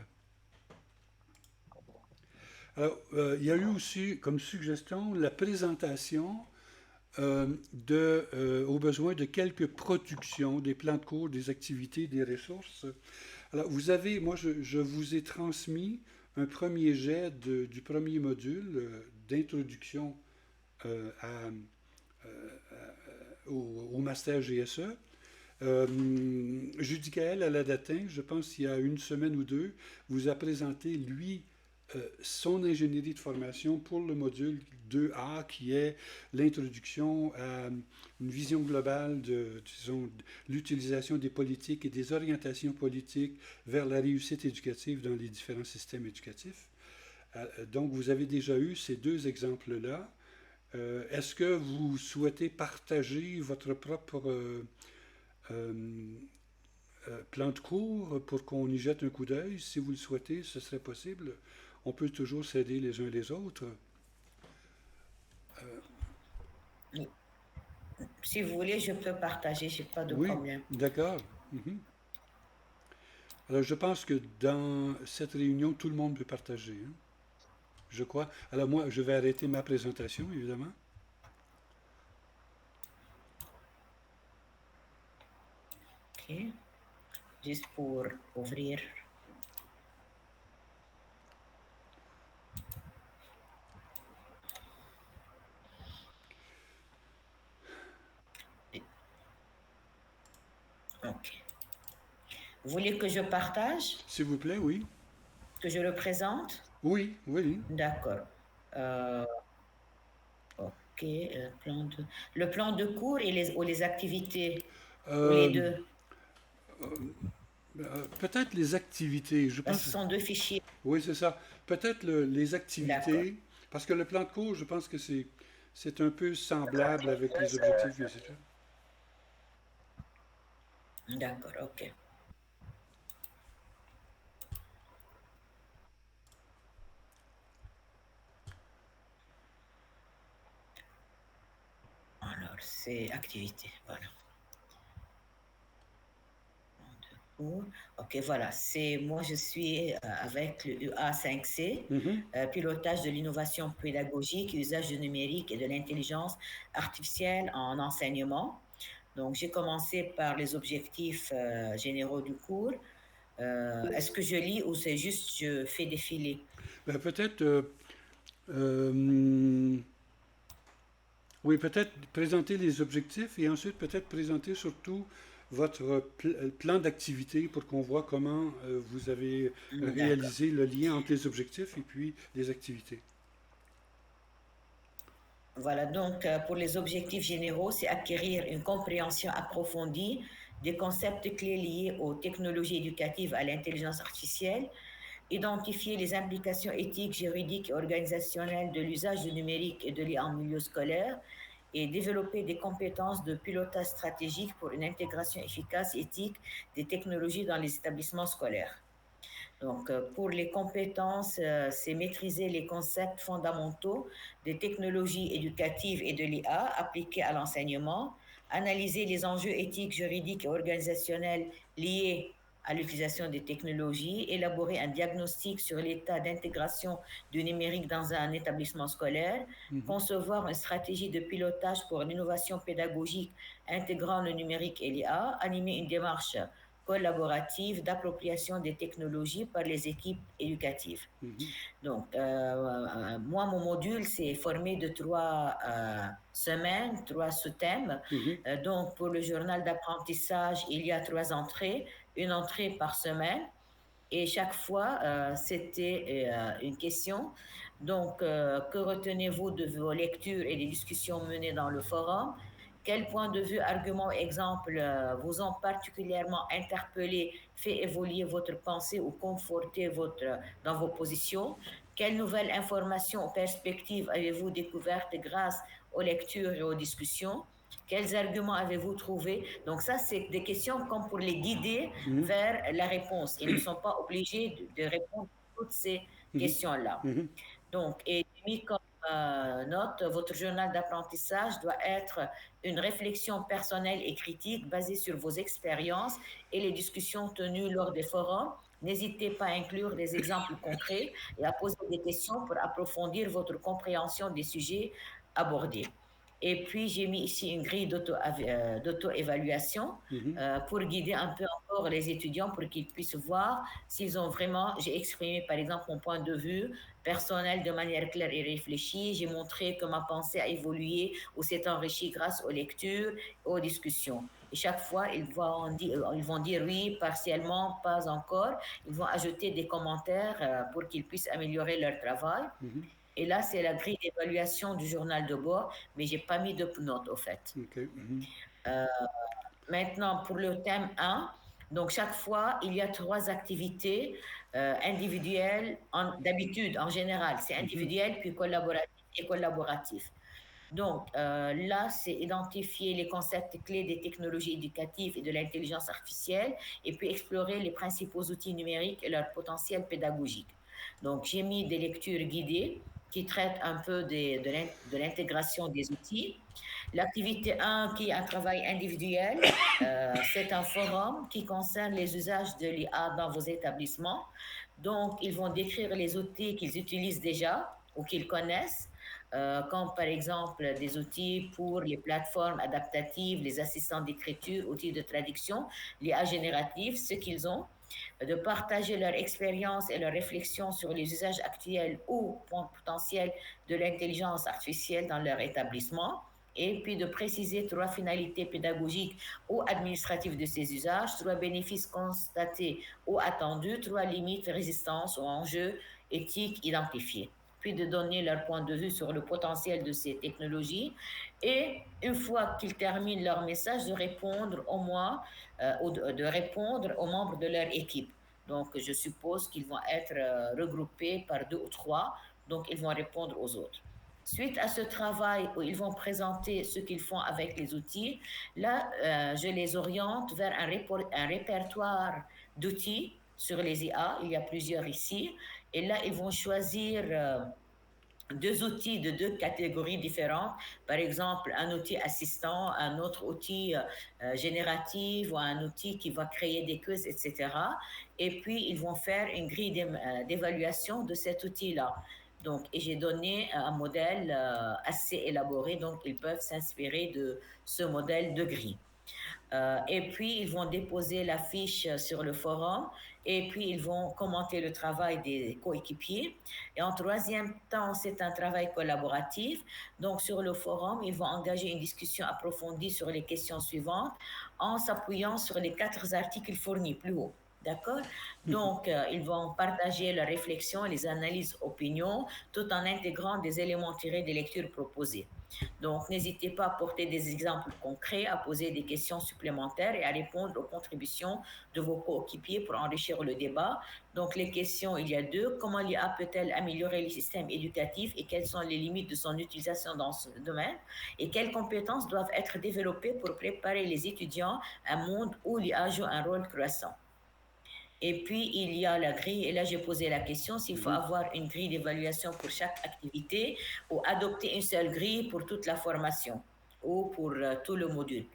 [SPEAKER 2] Alors, il y a eu aussi comme suggestion la présentation aux besoins de quelques productions, des plans de cours, des activités, des ressources. Alors, moi, je vous ai transmis un premier jet du premier module d'introduction euh, à- au master GSE. Judicaël Aladatin, je pense il y a une semaine ou deux, vous a présenté, lui, son ingénierie de formation pour le module 2A, qui est l'introduction à une vision globale de, disons, l'utilisation des politiques et des orientations politiques vers la réussite éducative dans les différents systèmes éducatifs. Donc, vous avez déjà eu ces deux exemples-là. Est-ce que vous souhaitez partager votre propre euh, plan de cours pour qu'on y jette un coup d'œil? Si vous le souhaitez, ce serait possible. On peut toujours s'aider les uns les autres.
[SPEAKER 3] Si vous voulez, je peux partager, j'ai pas de
[SPEAKER 2] Oui,
[SPEAKER 3] problème.
[SPEAKER 2] d'accord. Mhm. Alors, je pense que dans cette réunion, tout le monde peut partager, hein, je crois. Alors, moi, je vais arrêter ma présentation, évidemment.
[SPEAKER 3] Ok, juste pour ouvrir. Ok. Vous voulez que je partage,
[SPEAKER 2] S'il vous plaît, oui.
[SPEAKER 3] que je le présente?
[SPEAKER 2] Oui, oui.
[SPEAKER 3] D'accord. Euh, ok, le plan de cours ou les activités, ou les
[SPEAKER 2] Euh,
[SPEAKER 3] deux.
[SPEAKER 2] peut-être les activités, je
[SPEAKER 3] Parce que
[SPEAKER 2] pense.
[SPEAKER 3] ce sont deux fichiers.
[SPEAKER 2] Oui, c'est ça. Peut-être les
[SPEAKER 3] D'accord.
[SPEAKER 2] activités, parce que le plan de cours, je pense que c'est un peu semblable avec les objectifs, etc.
[SPEAKER 3] D'accord, ok. Alors, c'est activité, voilà. Ok, voilà. Moi, je suis avec le UA5C,
[SPEAKER 2] Mhm.
[SPEAKER 3] pilotage de l'innovation pédagogique, usage du numérique et de l'intelligence artificielle en enseignement. Donc, j'ai commencé par les objectifs généraux du cours. Est-ce que je lis ou c'est juste je fais défiler?
[SPEAKER 2] Ben, peut-être, oui, peut-être présenter les objectifs et ensuite peut-être présenter surtout votre plan d'activité pour qu'on voit comment vous avez
[SPEAKER 3] D'accord.
[SPEAKER 2] réalisé le lien entre les objectifs et puis les activités.
[SPEAKER 3] Voilà, donc pour les objectifs généraux, c'est acquérir une compréhension approfondie des concepts clés liés aux technologies éducatives à l'intelligence artificielle, identifier les implications éthiques, juridiques et organisationnelles de l'usage du numérique et de l'IA en milieu scolaire, et développer des compétences de pilotage stratégique pour une intégration efficace et éthique des technologies dans les établissements scolaires. Donc, pour les compétences, c'est maîtriser les concepts fondamentaux des technologies éducatives et de l'IA appliquées à l'enseignement, analyser les enjeux éthiques, juridiques et organisationnels liés à l'utilisation des technologies, élaborer un diagnostic sur l'état d'intégration du numérique dans un établissement scolaire,
[SPEAKER 2] Mhm.
[SPEAKER 3] concevoir une stratégie de pilotage pour l'innovation pédagogique intégrant le numérique et l'IA, animer une démarche collaborative d'appropriation des technologies par les équipes éducatives.
[SPEAKER 2] Mhm.
[SPEAKER 3] Donc, moi, mon module, c'est formé de 3 semaines, 3 sous-thèmes.
[SPEAKER 2] Mhm.
[SPEAKER 3] Donc, pour le journal d'apprentissage, il y a 3 entrées, une entrée par semaine. Et chaque fois, c'était une question. Donc, que retenez-vous de vos lectures et des discussions menées dans le forum? Quels points de vue, arguments, exemples vous ont particulièrement interpellé, fait évoluer votre pensée ou conforté dans vos positions? Quelles nouvelles informations ou perspectives avez-vous découvertes grâce aux lectures et aux discussions? Quels arguments avez-vous trouvé? Donc ça, c'est des questions comme pour les guider
[SPEAKER 2] Mhm.
[SPEAKER 3] vers la réponse. Ils ne sont pas obligés de répondre à toutes ces
[SPEAKER 2] Mhm.
[SPEAKER 3] questions-là.
[SPEAKER 2] Mhm.
[SPEAKER 3] Donc, et mis comme note, votre journal d'apprentissage doit être une réflexion personnelle et critique basée sur vos expériences et les discussions tenues lors des forums. N'hésitez pas à inclure des exemples concrets et à poser des questions pour approfondir votre compréhension des sujets abordés. Et puis, j'ai mis ici une grille d'auto-évaluation
[SPEAKER 2] Mhm.
[SPEAKER 3] pour guider un peu encore les étudiants pour qu'ils puissent voir s'ils ont vraiment, j'ai exprimé par exemple mon point de vue personnel de manière claire et réfléchie, j'ai montré que ma pensée a évolué ou s'est enrichie grâce aux lectures, aux discussions. Et chaque fois, ils vont dire oui, partiellement, pas encore. Ils vont ajouter des commentaires pour qu'ils puissent améliorer leur travail.
[SPEAKER 2] Mhm.
[SPEAKER 3] Et là, c'est la grille d'évaluation du journal de bord, mais j'ai pas mis de notes au fait.
[SPEAKER 2] OK. Mhm.
[SPEAKER 3] Euh, Maintenant, pour le thème 1, donc chaque fois, il y a 3 activités individuelles. D'habitude, en général, c'est
[SPEAKER 2] Mhm.
[SPEAKER 3] individuel, puis collaboratif et collaboratif. Donc là, c'est identifier les concepts clés des technologies éducatives et de l'intelligence artificielle, et puis explorer les principaux outils numériques et leur potentiel pédagogique. Donc, j'ai mis des lectures guidées qui traitent un peu de l'intégration des outils. L'activité 1, qui est un travail individuel, c'est un forum qui concerne les usages de l'IA dans vos établissements. Donc, ils vont décrire les outils qu'ils utilisent déjà ou qu'ils connaissent, comme par exemple des outils pour les plateformes adaptatives, les assistants d'écriture, outils de traduction, l'IA générative, ce qu'ils ont, de partager leur expérience et leurs réflexions sur les usages actuels ou potentiels de l'intelligence artificielle dans leur établissement, et puis de préciser 3 finalités pédagogiques ou administratives de ces usages, 3 bénéfices constatés ou attendus, 3 limites, résistances ou enjeux éthiques identifiés, puis de donner leur point de vue sur le potentiel de ces technologies, et une fois qu'ils terminent leur message, de répondre au moins, de répondre aux membres de leur équipe. Donc, je suppose qu'ils vont être regroupés par 2 ou 3, donc ils vont répondre aux autres. Suite à ce travail où ils vont présenter ce qu'ils font avec les outils, là, je les oriente vers un répertoire d'outils sur les IA. Il y a plusieurs ici. Et là, ils vont choisir 2 outils de 2 catégories différentes. Par exemple, un outil assistant, un autre outil génératif ou un outil qui va créer des quiz, etc. Et puis, ils vont faire une grille d'évaluation de cet outil-là. Donc, et j'ai donné un modèle assez élaboré, donc ils peuvent s'inspirer de ce modèle de grille. Et puis, ils vont déposer la fiche sur le forum et puis ils vont commenter le travail des coéquipiers. Et en troisième temps, c'est un travail collaboratif. Donc, sur le forum, ils vont engager une discussion approfondie sur les questions suivantes en s'appuyant sur les 4 articles fournis plus haut. D'accord? Donc, ils vont partager leurs réflexions, les analyses, opinions, tout en intégrant des éléments tirés des lectures proposées. Donc, n'hésitez pas à porter des exemples concrets, à poser des questions supplémentaires et à répondre aux contributions de vos coéquipiers pour enrichir le débat. Donc, les questions, il y a 2. Comment l'IA peut-elle améliorer les systèmes éducatifs et quelles sont les limites de son utilisation dans ce domaine? Et quelles compétences doivent être développées pour préparer les étudiants à un monde où l'IA joue un rôle croissant? Et puis, il y a la grille. Et là, j'ai posé la question s'il faut avoir une grille d'évaluation pour chaque activité ou adopter une seule grille pour toute la formation ou pour tout le module.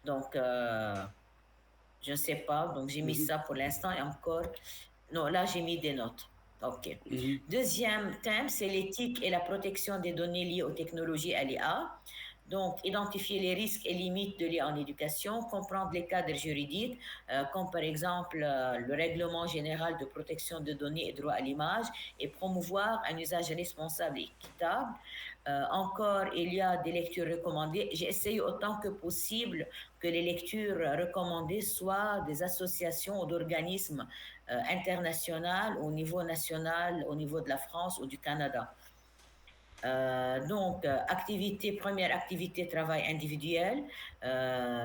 [SPEAKER 3] Donc, je ne sais pas. Donc, j'ai mis
[SPEAKER 2] Mhm.
[SPEAKER 3] ça pour l'instant et encore. Non, là, j'ai mis des notes. OK.
[SPEAKER 2] Mhm.
[SPEAKER 3] Deuxième thème, c'est l'éthique et la protection des données liées aux technologies à l'IA. Donc, identifier les risques et limites de l'IA en éducation, comprendre les cadres juridiques, comme par exemple le règlement général de protection de données et droit à l'image, et promouvoir un usage responsable et équitable. Encore, il y a des lectures recommandées. J'ai essayé autant que possible que les lectures recommandées soient des associations ou d'organismes internationaux au niveau national, au niveau de la France ou du Canada. Première activité, travail individuel.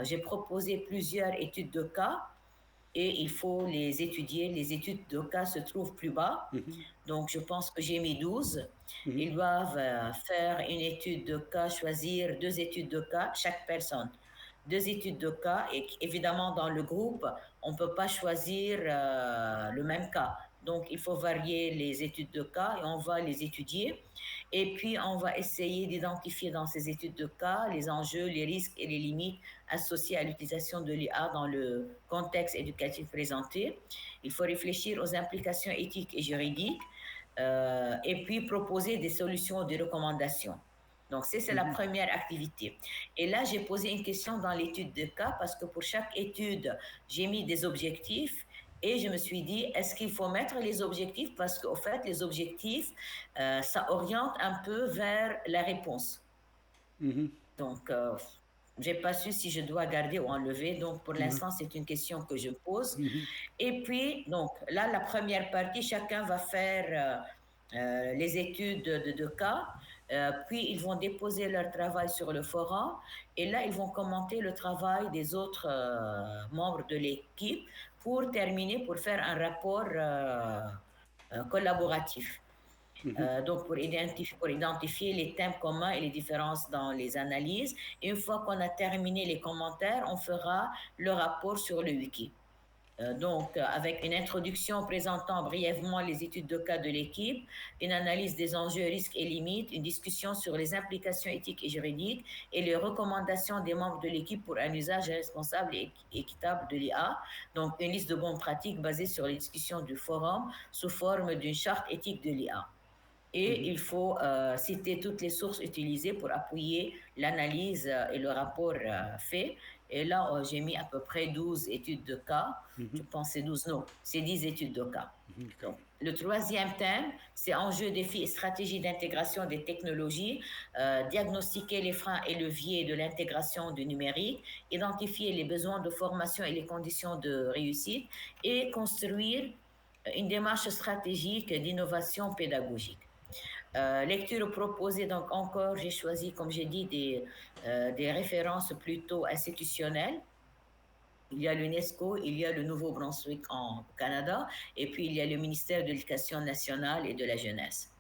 [SPEAKER 3] J'ai proposé plusieurs études de cas et il faut les étudier. Les études de cas se trouvent plus bas. Donc, je pense que j'ai mis 12. Ils doivent faire une étude de cas, choisir 2 études de cas, chaque personne. 2 études de cas, et évidemment, dans le groupe, on ne peut pas choisir le même cas. Donc, il faut varier les études de cas et on va les étudier. Et puis, on va essayer d'identifier dans ces études de cas les enjeux, les risques et les limites associés à l'utilisation de l'IA dans le contexte éducatif présenté. Il faut réfléchir aux implications éthiques et juridiques et puis proposer des solutions ou des recommandations. Donc, c'est la première activité. Et là, j'ai posé une question dans l'étude de cas parce que pour chaque étude, j'ai mis des objectifs. Et je me suis dit, est-ce qu'il faut mettre les objectifs? Parce qu'au fait, les objectifs, ça oriente un peu vers la réponse. Donc, je n'ai pas su si je dois garder ou enlever. Donc, pour l'instant, c'est une question que je pose. Et puis, donc, là, la première partie, chacun va faire les études de cas. Puis, ils vont déposer leur travail sur le forum. Et là, ils vont commenter le travail des autres membres de l'équipe pour terminer, pour faire un rapport collaboratif. Donc, pour identifier les thèmes communs et les différences dans les analyses. Et une fois qu'on a terminé les commentaires, on fera le rapport sur le wiki. Avec une introduction présentant brièvement les études de cas de l'équipe, une analyse des enjeux, risques et limites, une discussion sur les implications éthiques et juridiques et les recommandations des membres de l'équipe pour un usage responsable et équitable de l'IA. Donc, une liste de bonnes pratiques basée sur les discussions du forum sous forme d'une charte éthique de l'IA. Et il faut citer toutes les sources utilisées pour appuyer l'analyse et le rapport fait. Et là, j'ai mis à peu près 12 études de cas. Je pense que c'est 12, non, c'est 10 études de cas. Donc, le troisième thème, c'est enjeux, défis et stratégies d'intégration des technologies, diagnostiquer les freins et leviers de l'intégration du numérique, identifier les besoins de formation et les conditions de réussite et construire une démarche stratégique d'innovation pédagogique. Lecture proposée, donc encore, j'ai choisi, comme j'ai dit, des références plutôt institutionnelles. Il y a l'UNESCO, il y a le Nouveau-Brunswick au Canada, et puis il y a le ministère de l'Éducation nationale et de la jeunesse.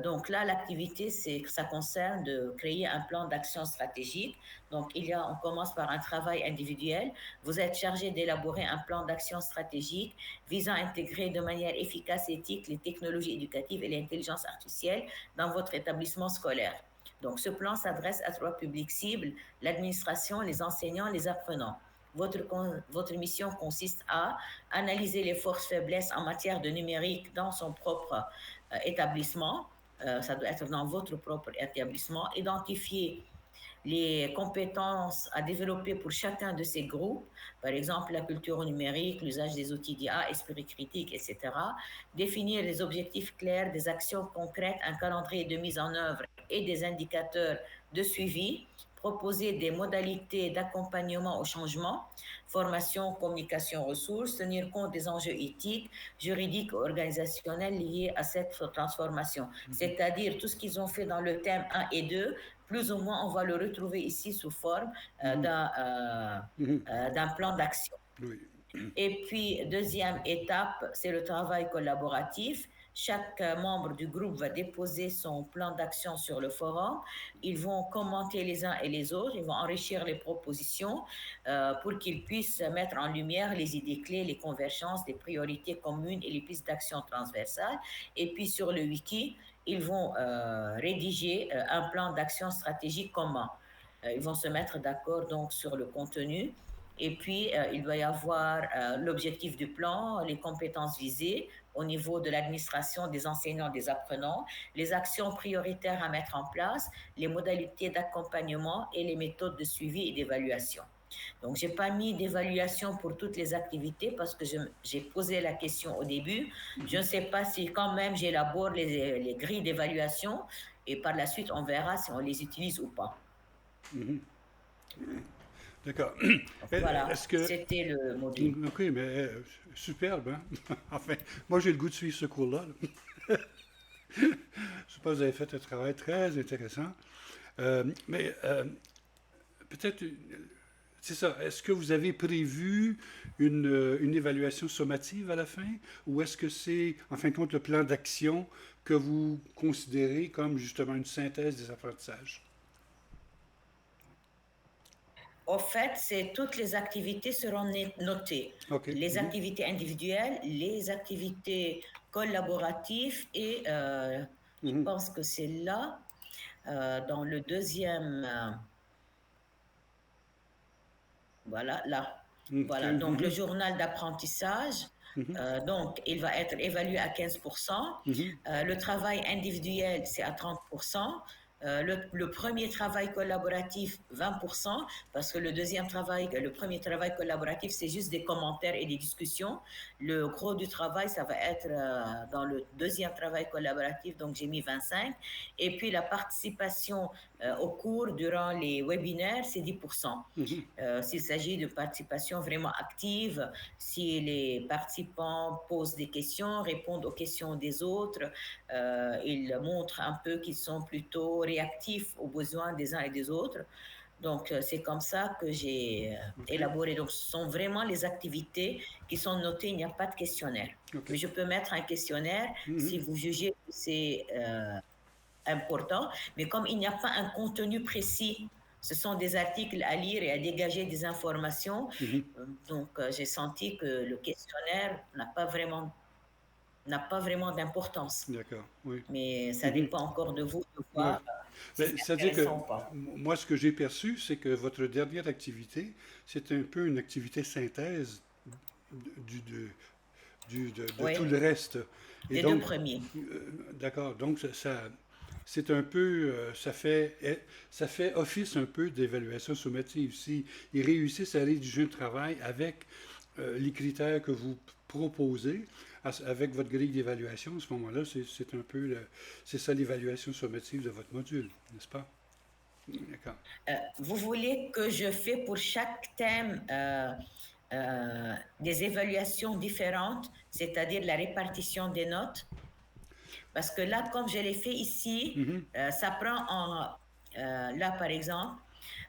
[SPEAKER 3] Donc là, l'activité, ça concerne de créer un plan d'action stratégique. Donc, on commence par un travail individuel. Vous êtes chargé d'élaborer un plan d'action stratégique visant à intégrer de manière efficace et éthique les technologies éducatives et l'intelligence artificielle dans votre établissement scolaire. Donc, ce plan s'adresse à 3 publics cibles, l'administration, les enseignants, les apprenants. Votre mission consiste à analyser les forces-faiblesses en matière de numérique dans son propre établissement, ça doit être dans votre propre établissement, identifier les compétences à développer pour chacun de ces groupes, par exemple la culture numérique, l'usage des outils d'IA, esprit critique, etc. Définir les objectifs clairs, des actions concrètes, un calendrier de mise en œuvre et des indicateurs de suivi, proposer des modalités d'accompagnement au changement, formation, communication, ressources, tenir compte des enjeux éthiques, juridiques, organisationnels liés à cette transformation. C'est-à-dire tout ce qu'ils ont fait dans le thème 1 et 2, plus ou moins, on va le retrouver ici sous forme d'un plan d'action. Et puis, deuxième étape, c'est le travail collaboratif. Chaque membre du groupe va déposer son plan d'action sur le forum. Ils vont commenter les uns et les autres. Ils vont enrichir les propositions pour qu'ils puissent mettre en lumière les idées clés, les convergences, les priorités communes et les pistes d'action transversales. Et puis, sur le wiki, ils vont rédiger un plan d'action stratégique commun. Ils vont se mettre d'accord donc sur le contenu. Et puis, il doit y avoir l'objectif du plan, les compétences visées au niveau de l'administration, des enseignants, des apprenants, les actions prioritaires à mettre en place, les modalités d'accompagnement et les méthodes de suivi et d'évaluation. Donc, je n'ai pas mis d'évaluation pour toutes les activités parce que j'ai posé la question au début. Je ne sais pas si quand même j'élabore les grilles d'évaluation et par la suite, on verra si on les utilise ou pas.
[SPEAKER 2] D'accord.
[SPEAKER 3] Voilà, c'était le module.
[SPEAKER 2] OK, mais superbe, hein? Enfin, moi, j'ai le goût de suivre ce cours-là. Je pense que vous avez fait un travail très intéressant. Mais peut-être, c'est ça. Est-ce que vous avez prévu une évaluation sommative à la fin? Ou est-ce que c'est, en fin de compte, le plan d'action que vous considérez comme justement une synthèse des apprentissages?
[SPEAKER 3] Au fait, c'est toutes les activités seront notées.
[SPEAKER 2] OK.
[SPEAKER 3] Les activités individuelles, les activités collaboratives et je pense que c'est là, dans le deuxième, voilà, là. Voilà, donc le journal d'apprentissage, donc il va être évalué à 15%. Le travail individuel, c'est à 30%. Le premier travail collaboratif, 20%, parce que le premier travail collaboratif, c'est juste des commentaires et des discussions. Le gros du travail, ça va être dans le deuxième travail collaboratif, donc j'ai mis 25. Et puis la participation au cours durant les webinaires, c'est 10%. S'il s'agit de participation vraiment active, si les participants posent des questions, répondent aux questions des autres, ils montrent un peu qu'ils sont plutôt réactifs aux besoins des uns et des autres. Donc, c'est comme ça que j'ai élaboré. Donc, ce sont vraiment les activités qui sont notées. Il n'y a pas de questionnaire. Mais je peux mettre un questionnaire si vous jugez que c'est important. Mais comme il n'y a pas un contenu précis, ce sont des articles à lire et à dégager des informations. Donc, j'ai senti que le questionnaire n'a pas vraiment d'importance.
[SPEAKER 2] D'accord, oui.
[SPEAKER 3] Mais ça dépend encore de vous de voir si c'est
[SPEAKER 2] C'est-à-dire que
[SPEAKER 3] intéressant ou pas.
[SPEAKER 2] moi, ce que j'ai perçu, c'est que votre dernière activité, c'est un peu une activité synthèse du, de, de
[SPEAKER 3] Oui,
[SPEAKER 2] tout le reste. Et
[SPEAKER 3] les deux
[SPEAKER 2] donc,
[SPEAKER 3] premiers.
[SPEAKER 2] d'accord, donc c'est un peu, ça fait office un peu d'évaluation sommative. Si ils réussissent à rédiger un travail avec les critères que vous proposez, avec votre grille d'évaluation, à ce moment-là, c'est un peu, c'est ça l'évaluation sommative de votre module, n'est-ce pas? D'accord.
[SPEAKER 3] Vous voulez que je fais pour chaque thème des évaluations différentes, c'est-à-dire la répartition des notes? Parce que là, comme je l'ai fait ici, ça prend là, par exemple,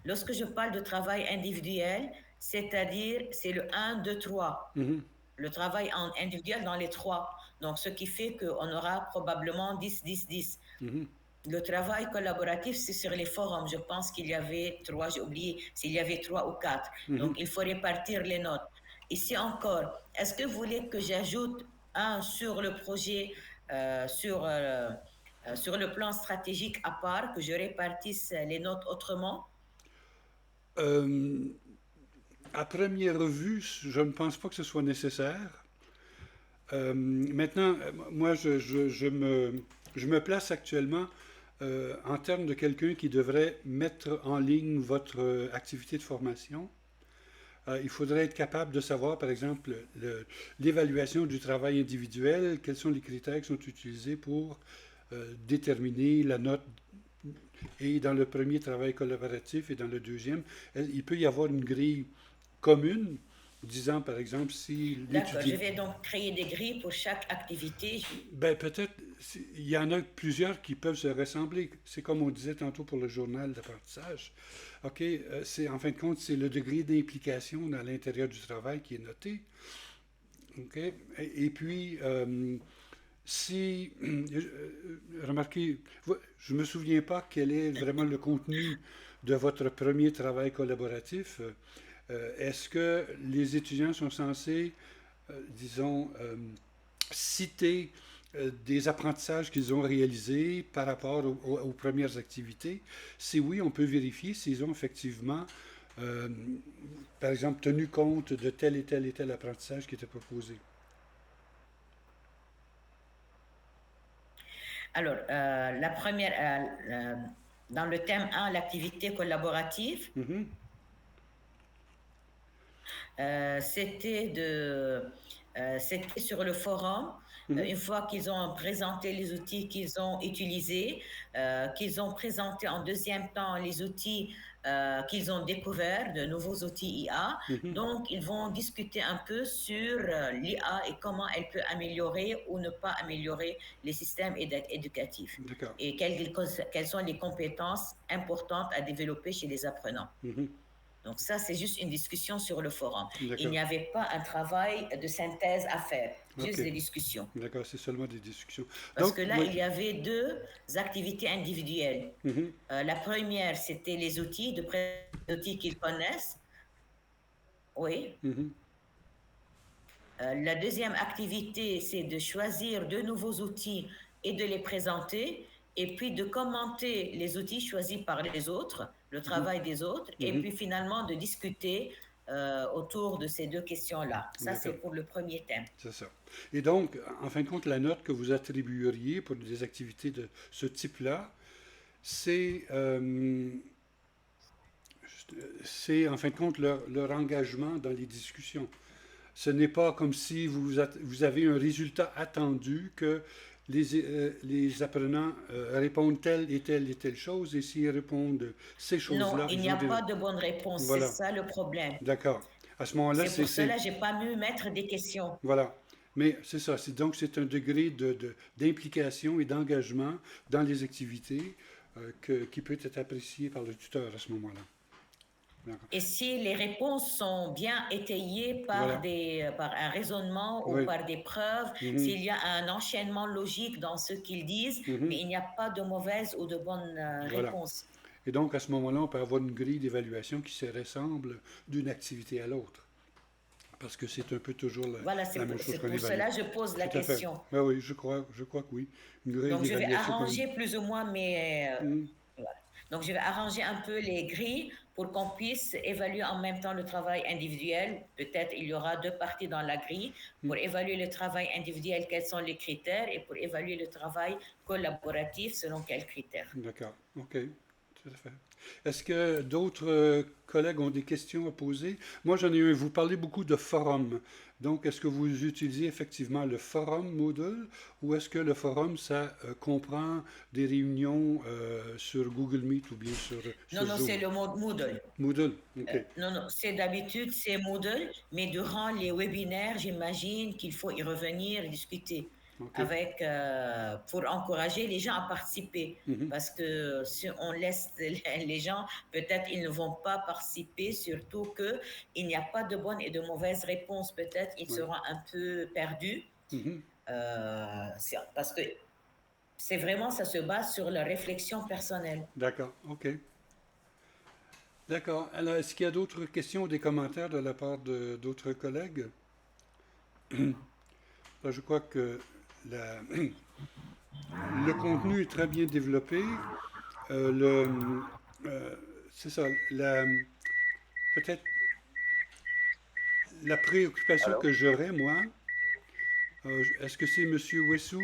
[SPEAKER 3] lorsque je parle de travail individuel, c'est-à-dire c'est le 1, 2, 3. Le travail individuel dans les 3. Donc, ce qui fait qu'on aura probablement 10, 10, 10. Le travail collaboratif, c'est sur les forums. Je pense qu'il y avait 3, j'ai oublié s'il y avait 3 ou 4. Donc, il faut répartir les notes. Ici encore, est-ce que vous voulez que j'ajoute un sur le projet, sur le plan stratégique à part, que je répartisse les notes autrement?
[SPEAKER 2] À première vue, je ne pense pas que ce soit nécessaire. Maintenant, moi, je me place actuellement en termes de quelqu'un qui devrait mettre en ligne votre activité de formation. Il faudrait être capable de savoir, par exemple, l'évaluation du travail individuel, quels sont les critères qui sont utilisés pour déterminer la note. Et dans le premier travail collaboratif et dans le deuxième, il peut y avoir une grille commune, disant par exemple si
[SPEAKER 3] D'accord, je vais donc créer des grilles pour chaque activité.
[SPEAKER 2] Ben peut-être, il y en a plusieurs qui peuvent se ressembler. C'est comme on disait tantôt pour le journal d'apprentissage. OK, c'est en fin de compte, c'est le degré d'implication dans l'intérieur du travail qui est noté. OK, et puis si, remarquez, je ne me souviens pas quel est vraiment le contenu de votre premier travail collaboratif. Est-ce que les étudiants sont censés, disons, citer des apprentissages qu'ils ont réalisés par rapport aux premières activités? Si oui, on peut vérifier s'ils ont effectivement, par exemple, tenu compte de tel et tel et tel apprentissage qui était proposé.
[SPEAKER 3] Alors, la première, dans le thème 1, l'activité collaborative, c'était C'était sur le forum. Une fois qu'ils ont présenté les outils qu'ils ont utilisés, qu'ils ont présenté en deuxième temps les outils qu'ils ont découverts, de nouveaux outils IA. Donc, ils vont discuter un peu sur l'IA et comment elle peut améliorer ou ne pas améliorer les systèmes éducatifs.
[SPEAKER 2] D'accord.
[SPEAKER 3] Et quelles sont les compétences importantes à développer chez les apprenants. Donc ça, c'est juste une discussion sur le forum. Il n'y avait pas un travail de synthèse à faire, juste des discussions.
[SPEAKER 2] D'accord, c'est seulement des discussions.
[SPEAKER 3] Parce que là, il y avait 2 activités individuelles. La première, c'était les outils, de près les outils qu'ils connaissent. Oui. La deuxième activité, c'est de choisir 2 nouveaux outils et de les présenter, et puis de commenter les outils choisis par les autres, le travail des autres, et puis finalement de discuter autour de ces 2 questions-là. Ça, c'est pour le premier thème.
[SPEAKER 2] C'est ça. Et donc, en fin de compte, la note que vous attribueriez pour des activités de ce type-là, c'est en fin de compte leur engagement dans les discussions. Ce n'est pas comme si vous avez un résultat attendu que les apprenants répondent telle et telle chose, et s'ils répondent ces choses-là...
[SPEAKER 3] Non, il n'y a pas de bonne réponse, voilà. C'est ça le problème.
[SPEAKER 2] D'accord. À ce moment-là,
[SPEAKER 3] c'est... pour cela que je n'ai pas pu mettre des questions.
[SPEAKER 2] Voilà. Mais c'est ça, donc c'est un degré d'implication et d'engagement dans les activités qui peut être apprécié par le tuteur à ce moment-là.
[SPEAKER 3] Et si les réponses sont bien étayées par, par un raisonnement ou par des preuves, s'il y a un enchaînement logique dans ce qu'ils disent, mais il n'y a pas de mauvaise ou de bonne réponse.
[SPEAKER 2] Et donc, à ce moment-là, on peut avoir une grille d'évaluation qui se ressemble d'une activité à l'autre. Parce que c'est un peu toujours la même chose qu'on évalue.
[SPEAKER 3] C'est pour cela que je pose la question.
[SPEAKER 2] Ben oui, je crois que oui.
[SPEAKER 3] Une grille donc, je vais arranger plus ou moins mes... Donc, je vais arranger un peu les grilles pour qu'on puisse évaluer en même temps le travail individuel. Peut-être il y aura 2 parties dans la grille. Pour évaluer le travail individuel, quels sont les critères, et pour évaluer le travail collaboratif, selon quels critères.
[SPEAKER 2] D'accord, OK, tout à fait. Est-ce que d'autres collègues ont des questions à poser? Moi, j'en ai un. Vous parlez beaucoup de forum. Donc, est-ce que vous utilisez effectivement le forum Moodle, ou est-ce que le forum, ça comprend des réunions sur Google Meet ou bien sur
[SPEAKER 3] Non,
[SPEAKER 2] Zoom?
[SPEAKER 3] C'est le Moodle.
[SPEAKER 2] Moodle, OK.
[SPEAKER 3] Non, c'est d'habitude, c'est Moodle, mais durant les webinaires, j'imagine qu'il faut y revenir et discuter. Avec, pour encourager les gens à participer. Parce que si on laisse les gens, peut-être ils ne vont pas participer, surtout qu'il n'y a pas de bonne et de mauvaise réponse. Peut-être ils seront un peu perdus. Parce que c'est vraiment, ça se base sur leur réflexion personnelle.
[SPEAKER 2] D'accord, OK. D'accord. Alors, est-ce qu'il y a d'autres questions ou des commentaires de la part d'autres collègues? Là, je crois que le contenu est très bien développé. C'est ça. Peut-être la préoccupation que j'aurais, moi, est-ce que c'est M. Wessou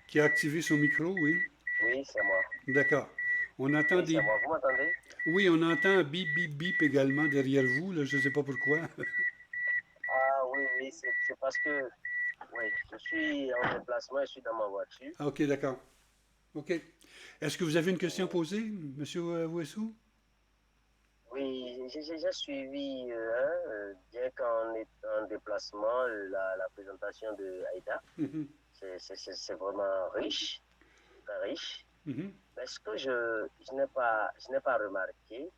[SPEAKER 2] qui a activé son micro, oui?
[SPEAKER 5] Oui, c'est moi.
[SPEAKER 2] D'accord. On entend
[SPEAKER 5] c'est moi. Vous m'entendez?
[SPEAKER 2] Oui, on entend bip, bip, bip également derrière vous. Là, je ne sais pas pourquoi.
[SPEAKER 5] Ah oui, c'est parce que je suis en déplacement, je suis dans ma voiture.
[SPEAKER 2] Ah, OK, d'accord. OK. Est-ce que vous avez une question à poser, M. Wessou?
[SPEAKER 5] Oui, j'ai suivi, bien qu'en est en déplacement, la présentation de Aïda. C'est vraiment riche, très riche. Mais ce que je n'ai pas remarqué,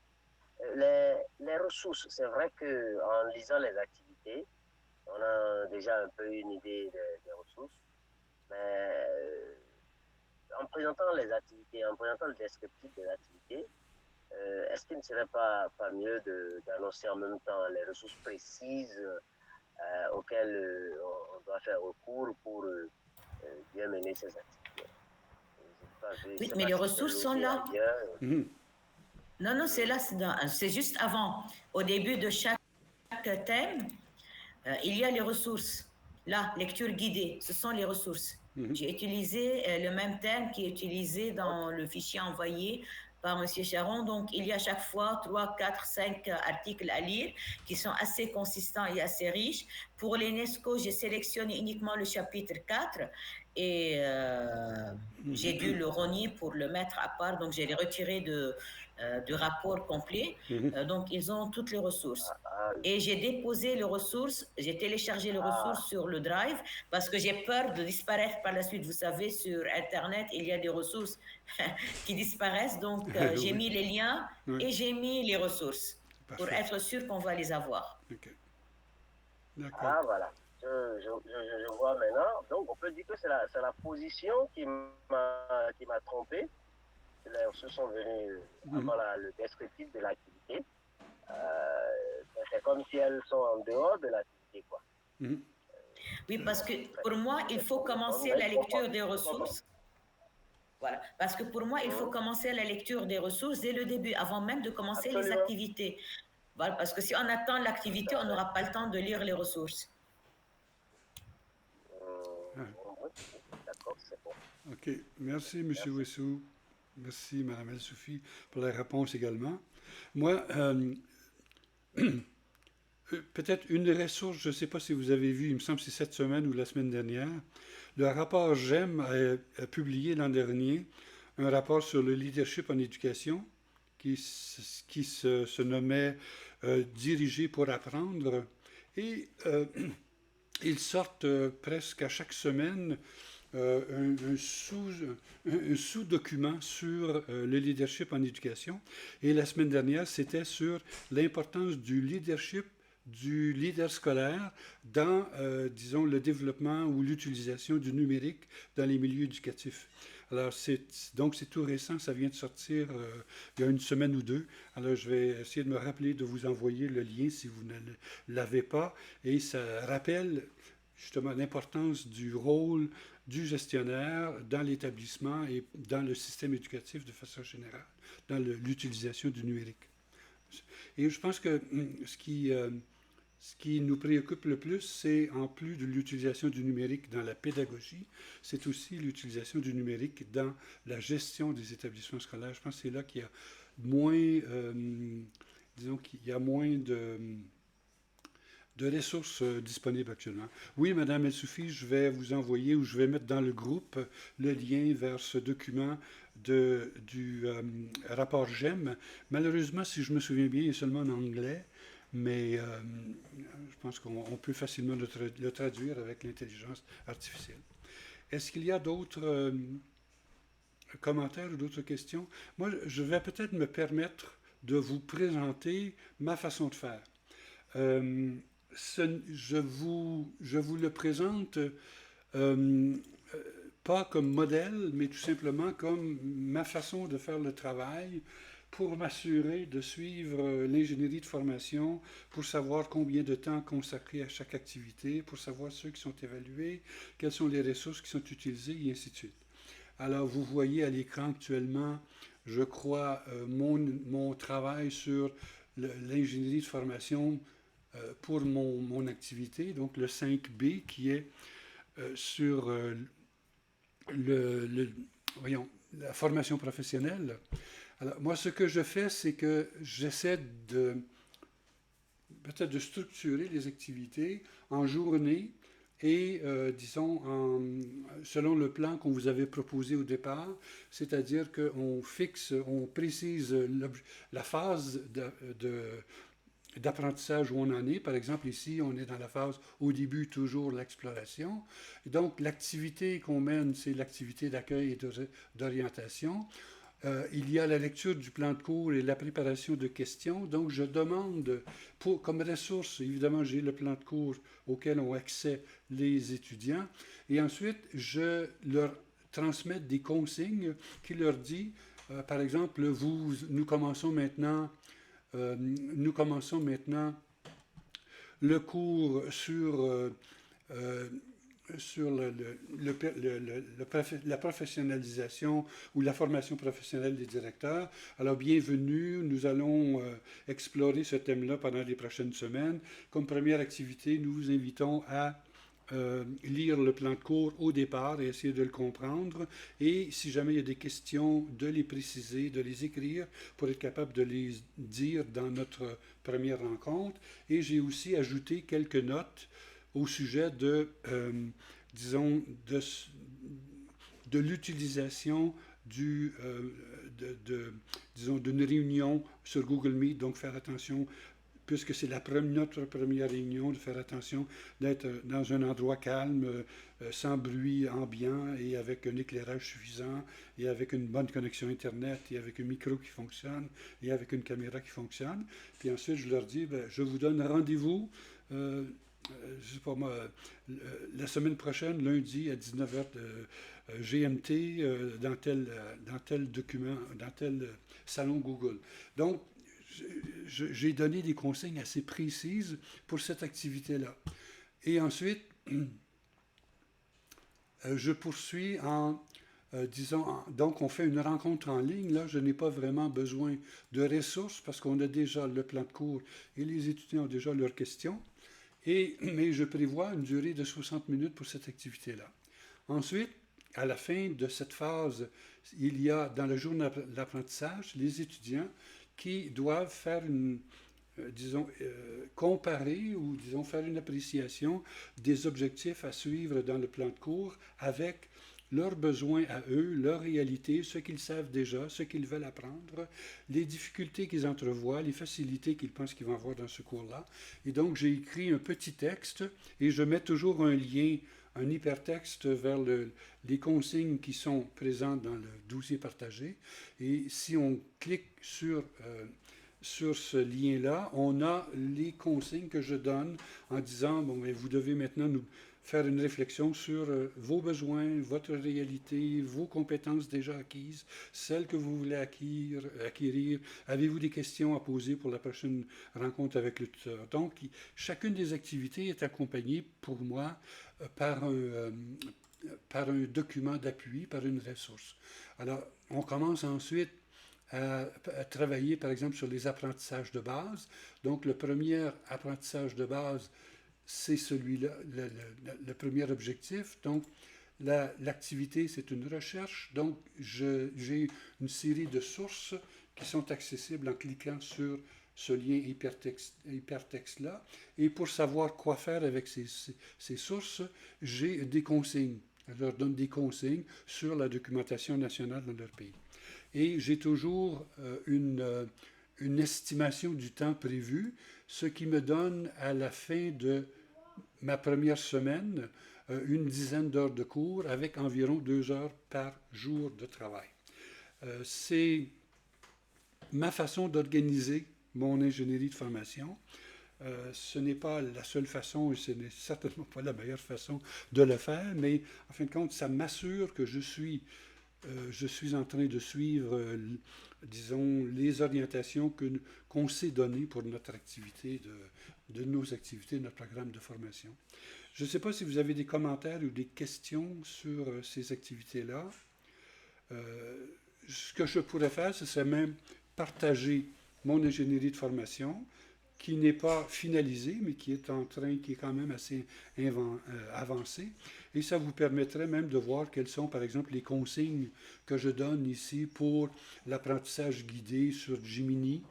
[SPEAKER 5] les ressources, c'est vrai qu'en lisant les activités, on a déjà un peu une idée des ressources, mais en présentant les activités, en présentant le descriptif des activités, est-ce qu'il ne serait pas mieux d'annoncer en même temps les ressources précises auxquelles on doit faire recours pour bien mener ces activités?
[SPEAKER 3] Oui, mais les ressources sont là. Non, c'est là, c'est juste avant. Au début de chaque thème, il y a les ressources. Là, lecture guidée, ce sont les ressources. J'ai utilisé le même thème qui est utilisé dans le fichier envoyé par M. Charon. Donc, il y a à chaque fois 3, 4, 5 articles à lire qui sont assez consistants et assez riches Pour l'UNESCO, j'ai sélectionné uniquement le chapitre 4 et j'ai dû le renier pour le mettre à part. Donc, j'ai retiré du rapport complet. Donc, ils ont toutes les ressources. Et j'ai déposé les ressources, j'ai téléchargé les ressources sur le Drive parce que j'ai peur de disparaître par la suite. Vous savez, sur Internet, il y a des ressources qui disparaissent. Donc, j'ai mis les liens et j'ai mis les ressources pour être sûr qu'on va les avoir.
[SPEAKER 2] OK. D'accord.
[SPEAKER 5] Ah, voilà. Je vois maintenant. Donc, on peut dire que c'est la position qui m'a trompé. Les ressources sont venues avant le descriptif de l'activité. C'est comme si elles sont en dehors de l'activité, quoi.
[SPEAKER 3] Oui, parce que pour moi, il faut commencer la lecture des ressources. Voilà. Parce que pour moi, il faut commencer la lecture des ressources dès le début, avant même de commencer les activités. Voilà, parce que si on attend l'activité, on n'aura pas le temps de lire les ressources.
[SPEAKER 5] D'accord, c'est bon.
[SPEAKER 2] OK. Merci, M. Wessou. Merci, Mme El-Soufi, pour la réponse également. Moi, peut-être une ressource, je ne sais pas si vous avez vu, il me semble que c'est cette semaine ou la semaine dernière, le rapport GEM a publié l'an dernier un rapport sur le leadership en éducation qui se nommait Diriger pour apprendre. Et ils sortent presque à chaque semaine un sous-document sur le leadership en éducation. Et la semaine dernière, c'était sur l'importance du leadership du leader scolaire dans, disons, le développement ou l'utilisation du numérique dans les milieux éducatifs. Alors, donc c'est tout récent, ça vient de sortir il y a une semaine ou deux. Alors, je vais essayer de me rappeler de vous envoyer le lien si vous ne l'avez pas. Et ça rappelle justement l'importance du rôle du gestionnaire dans l'établissement et dans le système éducatif de façon générale, dans l'utilisation du numérique. Et je pense que ce qui nous préoccupe le plus, c'est en plus de l'utilisation du numérique dans la pédagogie, c'est aussi l'utilisation du numérique dans la gestion des établissements scolaires. Je pense que c'est là qu'il y a moins, disons qu'il y a moins de ressources disponibles actuellement. Oui, Madame El-Soufi, je vais vous envoyer ou je vais mettre dans le groupe le lien vers ce document du rapport GEM. Malheureusement, si je me souviens bien, il est seulement en anglais. Mais je pense qu'on peut facilement le traduire avec l'intelligence artificielle. Est-ce qu'il y a d'autres commentaires ou d'autres questions? Moi, je vais peut-être me permettre de vous présenter ma façon de faire. Je vous le présente pas comme modèle, mais tout simplement comme ma façon de faire le travail, pour m'assurer de suivre l'ingénierie de formation, pour savoir combien de temps consacrer à chaque activité, pour savoir ceux qui sont évalués, quelles sont les ressources qui sont utilisées, et ainsi de suite. Alors, vous voyez à l'écran actuellement, je crois, mon travail sur l'ingénierie de formation pour mon activité, donc le 5B, qui est sur la formation professionnelle. Alors, moi, ce que je fais, c'est que j'essaie peut-être de structurer les activités en journée et, disons, selon le plan qu'on vous avait proposé au départ, c'est-à-dire qu'on précise la phase d'apprentissage où on en est. Par exemple, ici, on est dans la phase, au début, toujours l'exploration. Et donc, l'activité qu'on mène, c'est l'activité d'accueil et d'orientation. Il y a la lecture du plan de cours et la préparation de questions. Donc, je demande, comme ressource, évidemment, j'ai le plan de cours auquel ont accès les étudiants. Et ensuite, je leur transmets des consignes qui leur disent, par exemple, nous commençons maintenant le cours sur la professionnalisation ou la formation professionnelle des directeurs. Alors, bienvenue, nous allons explorer ce thème-là pendant les prochaines semaines. Comme première activité, nous vous invitons à lire le plan de cours au départ et essayer de le comprendre. Et si jamais il y a des questions, de les préciser, de les écrire pour être capable de les dire dans notre première rencontre. Et j'ai aussi ajouté quelques notes au sujet disons, de l'utilisation disons, d'une réunion sur Google Meet. Donc, faire attention, puisque c'est notre première réunion, de faire attention d'être dans un endroit calme, sans bruit ambiant et avec un éclairage suffisant et avec une bonne connexion Internet et avec un micro qui fonctionne et avec une caméra qui fonctionne. Puis ensuite, je leur dis, je vous donne rendez-vous, je sais pas moi, la semaine prochaine, lundi à 19h GMT, dans tel document, dans tel salon Google. Donc, j'ai donné des consignes assez précises pour cette activité-là. Et ensuite, je poursuis donc on fait une rencontre en ligne. Là, je n'ai pas vraiment besoin de ressources parce qu'on a déjà le plan de cours et les étudiants ont déjà leurs questions. Mais je prévois une durée de 60 minutes pour cette activité-là. Ensuite, à la fin de cette phase, il y a dans le jour d'apprentissage les étudiants qui doivent faire comparer ou disons faire une appréciation des objectifs à suivre dans le plan de cours avec leurs besoins à eux, leur réalité, ce qu'ils savent déjà, ce qu'ils veulent apprendre, les difficultés qu'ils entrevoient, les facilités qu'ils pensent qu'ils vont avoir dans ce cours-là. Et donc, j'ai écrit un petit texte et je mets toujours un lien, un hypertexte vers les consignes qui sont présentes dans le dossier partagé. Et si on clique sur ce lien-là, on a les consignes que je donne en disant, vous devez maintenant nous faire une réflexion sur vos besoins, votre réalité, vos compétences déjà acquises, celles que vous voulez acquérir. Avez-vous des questions à poser pour la prochaine rencontre avec le tuteur? Donc, chacune des activités est accompagnée pour moi par un document d'appui, par une ressource. Alors, on commence ensuite à travailler, par exemple, sur les apprentissages de base. Donc, le premier apprentissage de base, c'est celui-là, le premier objectif. Donc, l'activité, c'est une recherche. Donc, j'ai une série de sources qui sont accessibles en cliquant sur ce lien hypertexte-là. Et pour savoir quoi faire avec ces sources, j'ai des consignes. Je leur donne des consignes sur la documentation nationale dans leur pays. Et j'ai toujours une estimation du temps prévu, ce qui me donne à la fin de ma première semaine une dizaine d'heures de cours avec environ 2 heures par jour de travail. C'est ma façon d'organiser mon ingénierie de formation. Ce n'est pas la seule façon et ce n'est certainement pas la meilleure façon de le faire, mais en fin de compte, ça m'assure que je suis en train de suivre, disons, les orientations qu'on s'est données pour notre activité, de nos activités, notre programme de formation. Je ne sais pas si vous avez des commentaires ou des questions sur ces activités-là. Ce que je pourrais faire, ce serait même partager mon ingénierie de formation, qui n'est pas finalisée, mais qui est quand même assez avancée. Et ça vous permettrait même de voir quelles sont, par exemple, les consignes que je donne ici pour l'apprentissage guidé sur Gemini,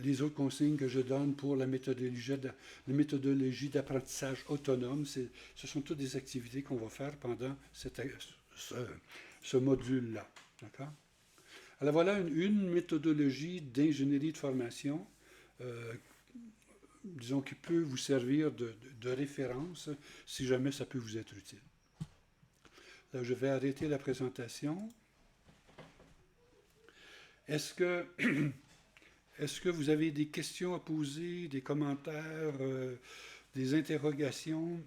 [SPEAKER 2] les autres consignes que je donne pour la méthodologie d'apprentissage autonome. Ce sont toutes des activités qu'on va faire pendant ce module-là. D'accord? Alors voilà une méthodologie d'ingénierie de formation disons, qui peut vous servir de référence si jamais ça peut vous être utile. Là, je vais arrêter la présentation. Est-ce que vous avez des questions à poser, des commentaires, des interrogations?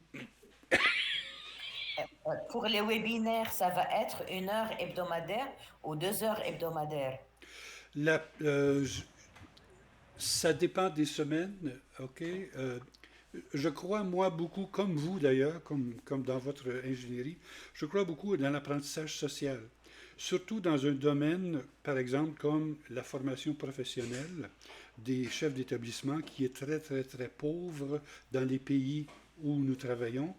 [SPEAKER 3] Pour les webinaires, ça va être 1 heure hebdomadaire ou 2 heures hebdomadaires?
[SPEAKER 2] Ça dépend des semaines, OK? Je crois, moi, beaucoup, comme vous d'ailleurs, comme dans votre ingénierie, je crois beaucoup dans l'apprentissage social. Surtout dans un domaine, par exemple, comme la formation professionnelle des chefs d'établissement, qui est très, très, très pauvre dans les pays où nous travaillons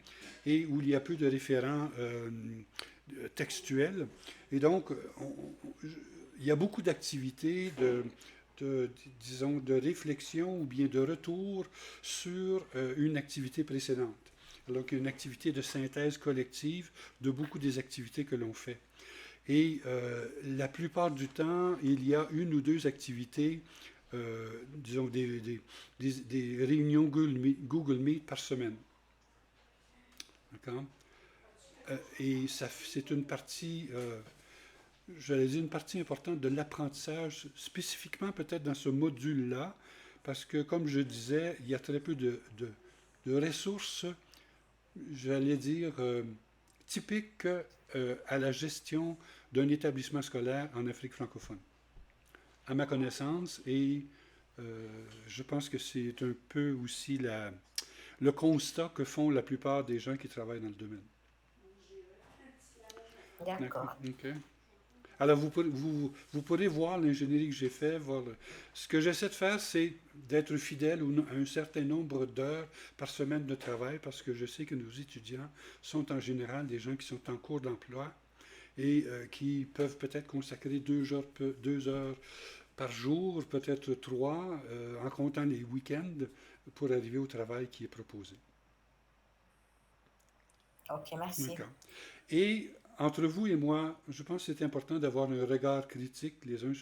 [SPEAKER 2] et où il y a peu de référents textuels. Et donc, il y a beaucoup d'activités disons, de réflexion ou bien de retour sur une activité précédente. Alors qu'il y a une activité de synthèse collective de beaucoup des activités que l'on fait. Et la plupart du temps, il y a une ou deux activités, disons des réunions Google Meet par semaine. D'accord? Et c'est une partie, j'allais dire une partie importante de l'apprentissage, spécifiquement peut-être dans ce module-là, parce que, comme je disais, il y a très peu de ressources, j'allais dire, typiques à la gestion d'un établissement scolaire en Afrique francophone, à ma connaissance, et je pense que c'est un peu aussi le constat que font la plupart des gens qui travaillent dans le domaine.
[SPEAKER 3] D'accord.
[SPEAKER 2] Okay. Alors, vous pourrez voir l'ingénierie que j'ai fait. Ce que j'essaie de faire, c'est d'être fidèle à un certain nombre d'heures par semaine de travail, parce que je sais que nos étudiants sont en général des gens qui sont en cours d'emploi et qui peuvent peut-être consacrer 2 heures par jour, peut-être 3, en comptant les week-ends, pour arriver au travail qui est proposé.
[SPEAKER 3] Ok, merci.
[SPEAKER 2] D'accord. Et entre vous et moi, je pense que c'est important d'avoir un regard critique les uns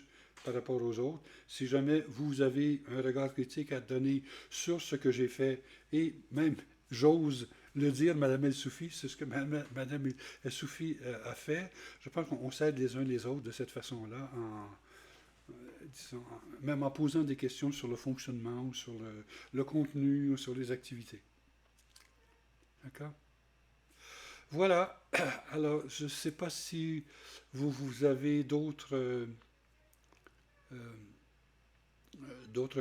[SPEAKER 2] par rapport aux autres. Si jamais vous avez un regard critique à donner sur ce que j'ai fait, et même, j'ose le dire, Mme El-Soufi, c'est ce que Mme El-Soufi a fait, je pense qu'on s'aide les uns les autres de cette façon-là, même en posant des questions sur le fonctionnement, ou sur le contenu, ou sur les activités. D'accord? Voilà. Alors, je ne sais pas si vous avez d'autres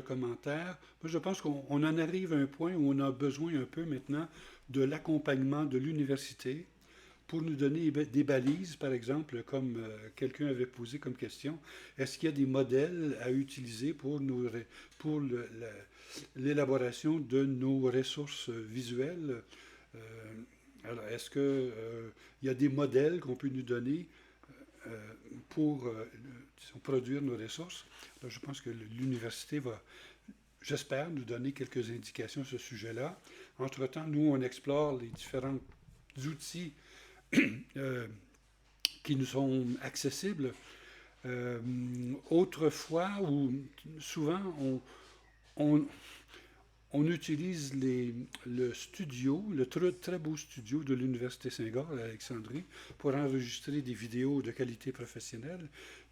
[SPEAKER 2] commentaires. Moi, je pense qu'on en arrive à un point où on a besoin un peu maintenant de l'accompagnement de l'université pour nous donner des balises, par exemple, comme quelqu'un avait posé comme question. Est-ce qu'il y a des modèles à utiliser pour l'élaboration de nos ressources visuelles? Alors, est-ce qu'il y a des modèles qu'on peut nous donner pour produire nos ressources? Alors, je pense que l'université va, j'espère, nous donner quelques indications sur ce sujet-là. Entre-temps, nous, on explore les différents outils qui nous sont accessibles. Autrefois, ou souvent, on utilise le studio, le très beau studio de l'Université Saint-Gall à Alexandrie pour enregistrer des vidéos de qualité professionnelle,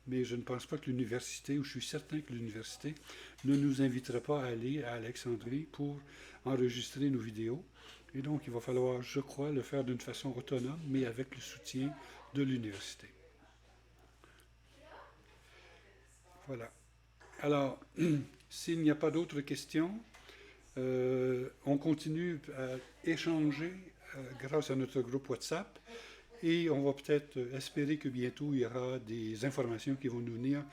[SPEAKER 2] mais je ne pense pas que l'université, ou je suis certain que l'université ne nous invitera pas à aller à Alexandrie pour enregistrer nos vidéos. Et donc, il va falloir, je crois, le faire d'une façon autonome, mais avec le soutien de l'université. Voilà. Alors, s'il n'y a pas d'autres questions, on continue à échanger grâce à notre groupe WhatsApp et on va peut-être espérer que bientôt il y aura des informations qui vont nous venir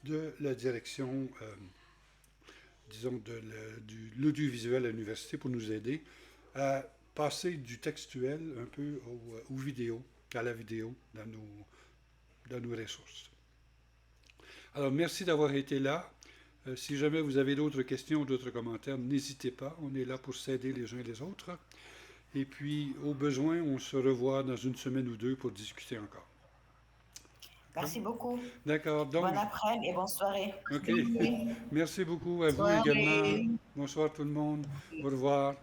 [SPEAKER 2] de la direction, disons, de l'audiovisuel à l'université pour nous aider à passer du textuel un peu aux vidéos, à la vidéo dans nos ressources. Alors, merci d'avoir été là. Si jamais vous avez d'autres questions ou d'autres commentaires, n'hésitez pas. On est là pour s'aider les uns et les autres. Et puis, au besoin, on se revoit dans une semaine ou deux pour discuter encore.
[SPEAKER 3] Merci beaucoup.
[SPEAKER 2] D'accord. Donc,
[SPEAKER 3] bon après-midi et bonne soirée.
[SPEAKER 2] OK. Merci beaucoup à vous également. Bonsoir tout le monde. Au revoir.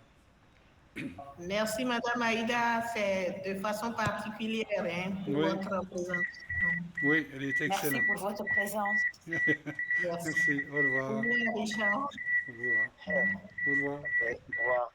[SPEAKER 4] Merci, Madame Aïda. C'est de façon particulière pour votre présentation.
[SPEAKER 2] Oui, elle est excellente.
[SPEAKER 3] Merci pour votre présence.
[SPEAKER 2] Merci. Au revoir.
[SPEAKER 4] Au revoir, Richard.
[SPEAKER 2] Au revoir. Au revoir.
[SPEAKER 5] Au revoir.